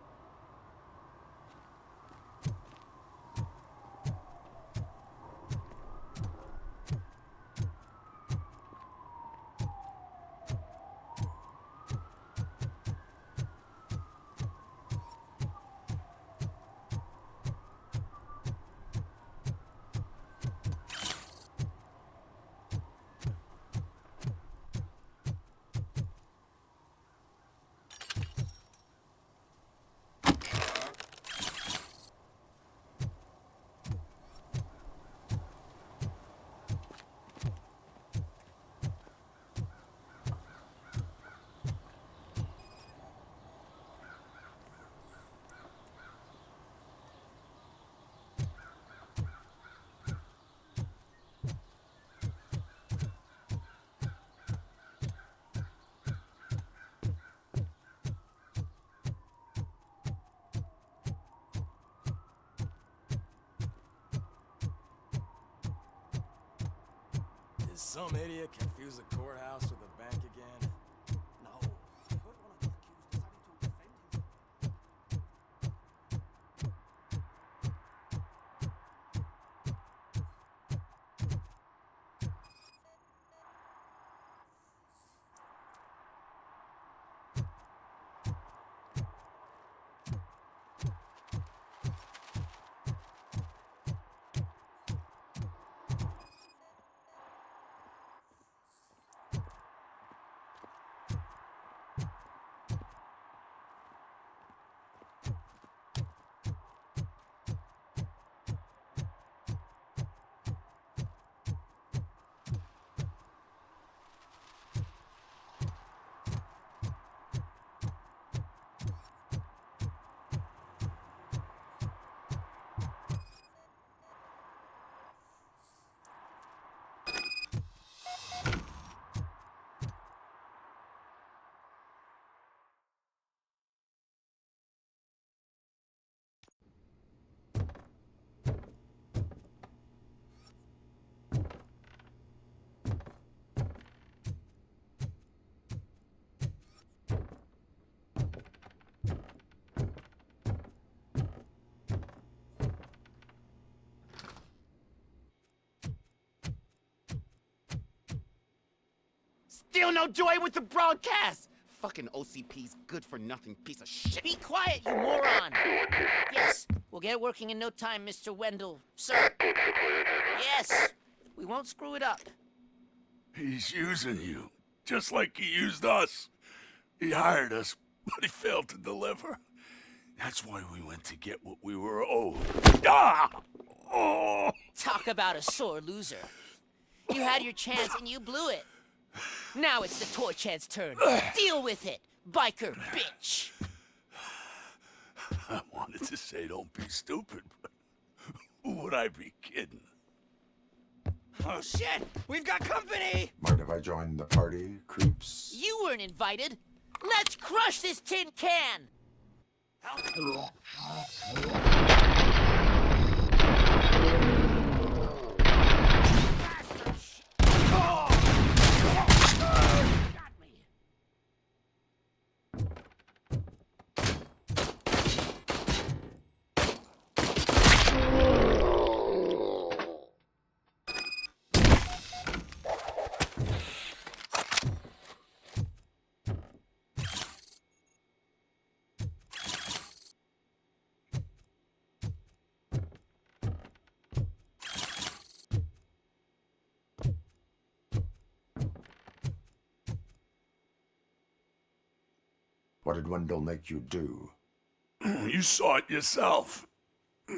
Did some idiot confuse the courthouse with a bank again? No. Still no joy with the broadcast! Fucking OCP's good-for-nothing piece of shit. Be quiet, you moron! Yes, we'll get it working in no time, Mr. Wendell. Sir! Yes! We won't screw it up. He's using you, just like he used us. He hired us, but he failed to deliver. That's why we went to get what we were owed. Ah! Oh! Talk about a sore loser. You had your chance and you blew it. Now it's the toy chance turn. Deal with it, biker bitch. I wanted to say don't be stupid, but who would I be kidding? Oh shit! We've got company! Mind if I join the party, creeps? You weren't invited. Let's crush this tin can! What did Wendell make you do? You saw it yourself. He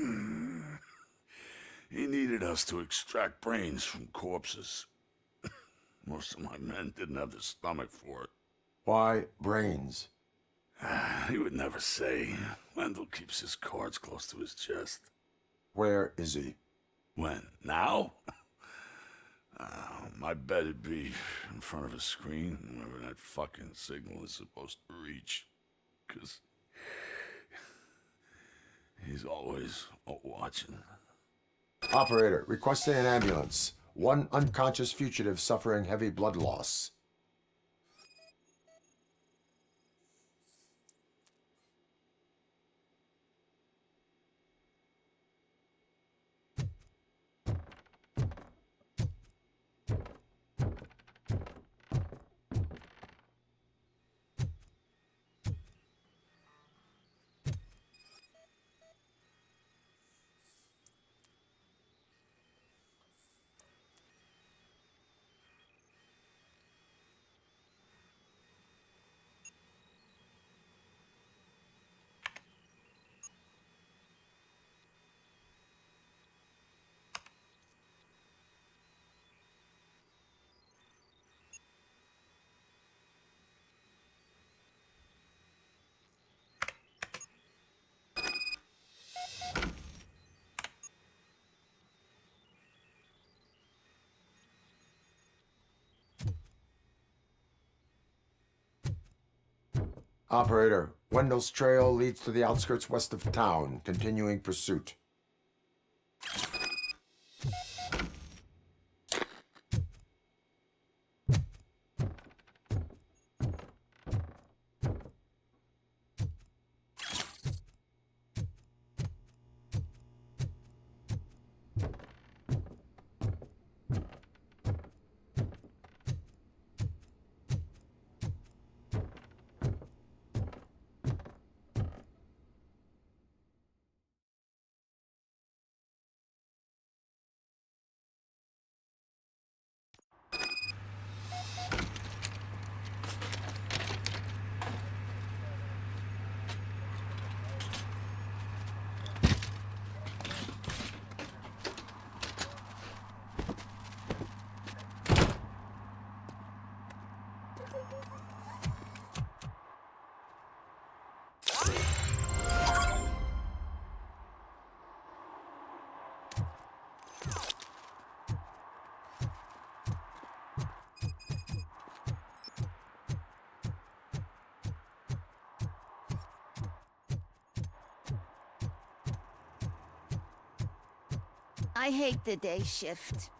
needed us to extract brains from corpses. Most of my men didn't have the stomach for it. Why brains? He would never say. Wendell keeps his cards close to his chest. Where is he? When? Now? My bet it'd be in front of a screen, wherever that fucking signal is supposed to reach. 'Cause he's always watching. Operator, requesting an ambulance. One unconscious fugitive suffering heavy blood loss. Operator, Wendell's trail leads to the outskirts west of town, continuing pursuit. I hate the day shift.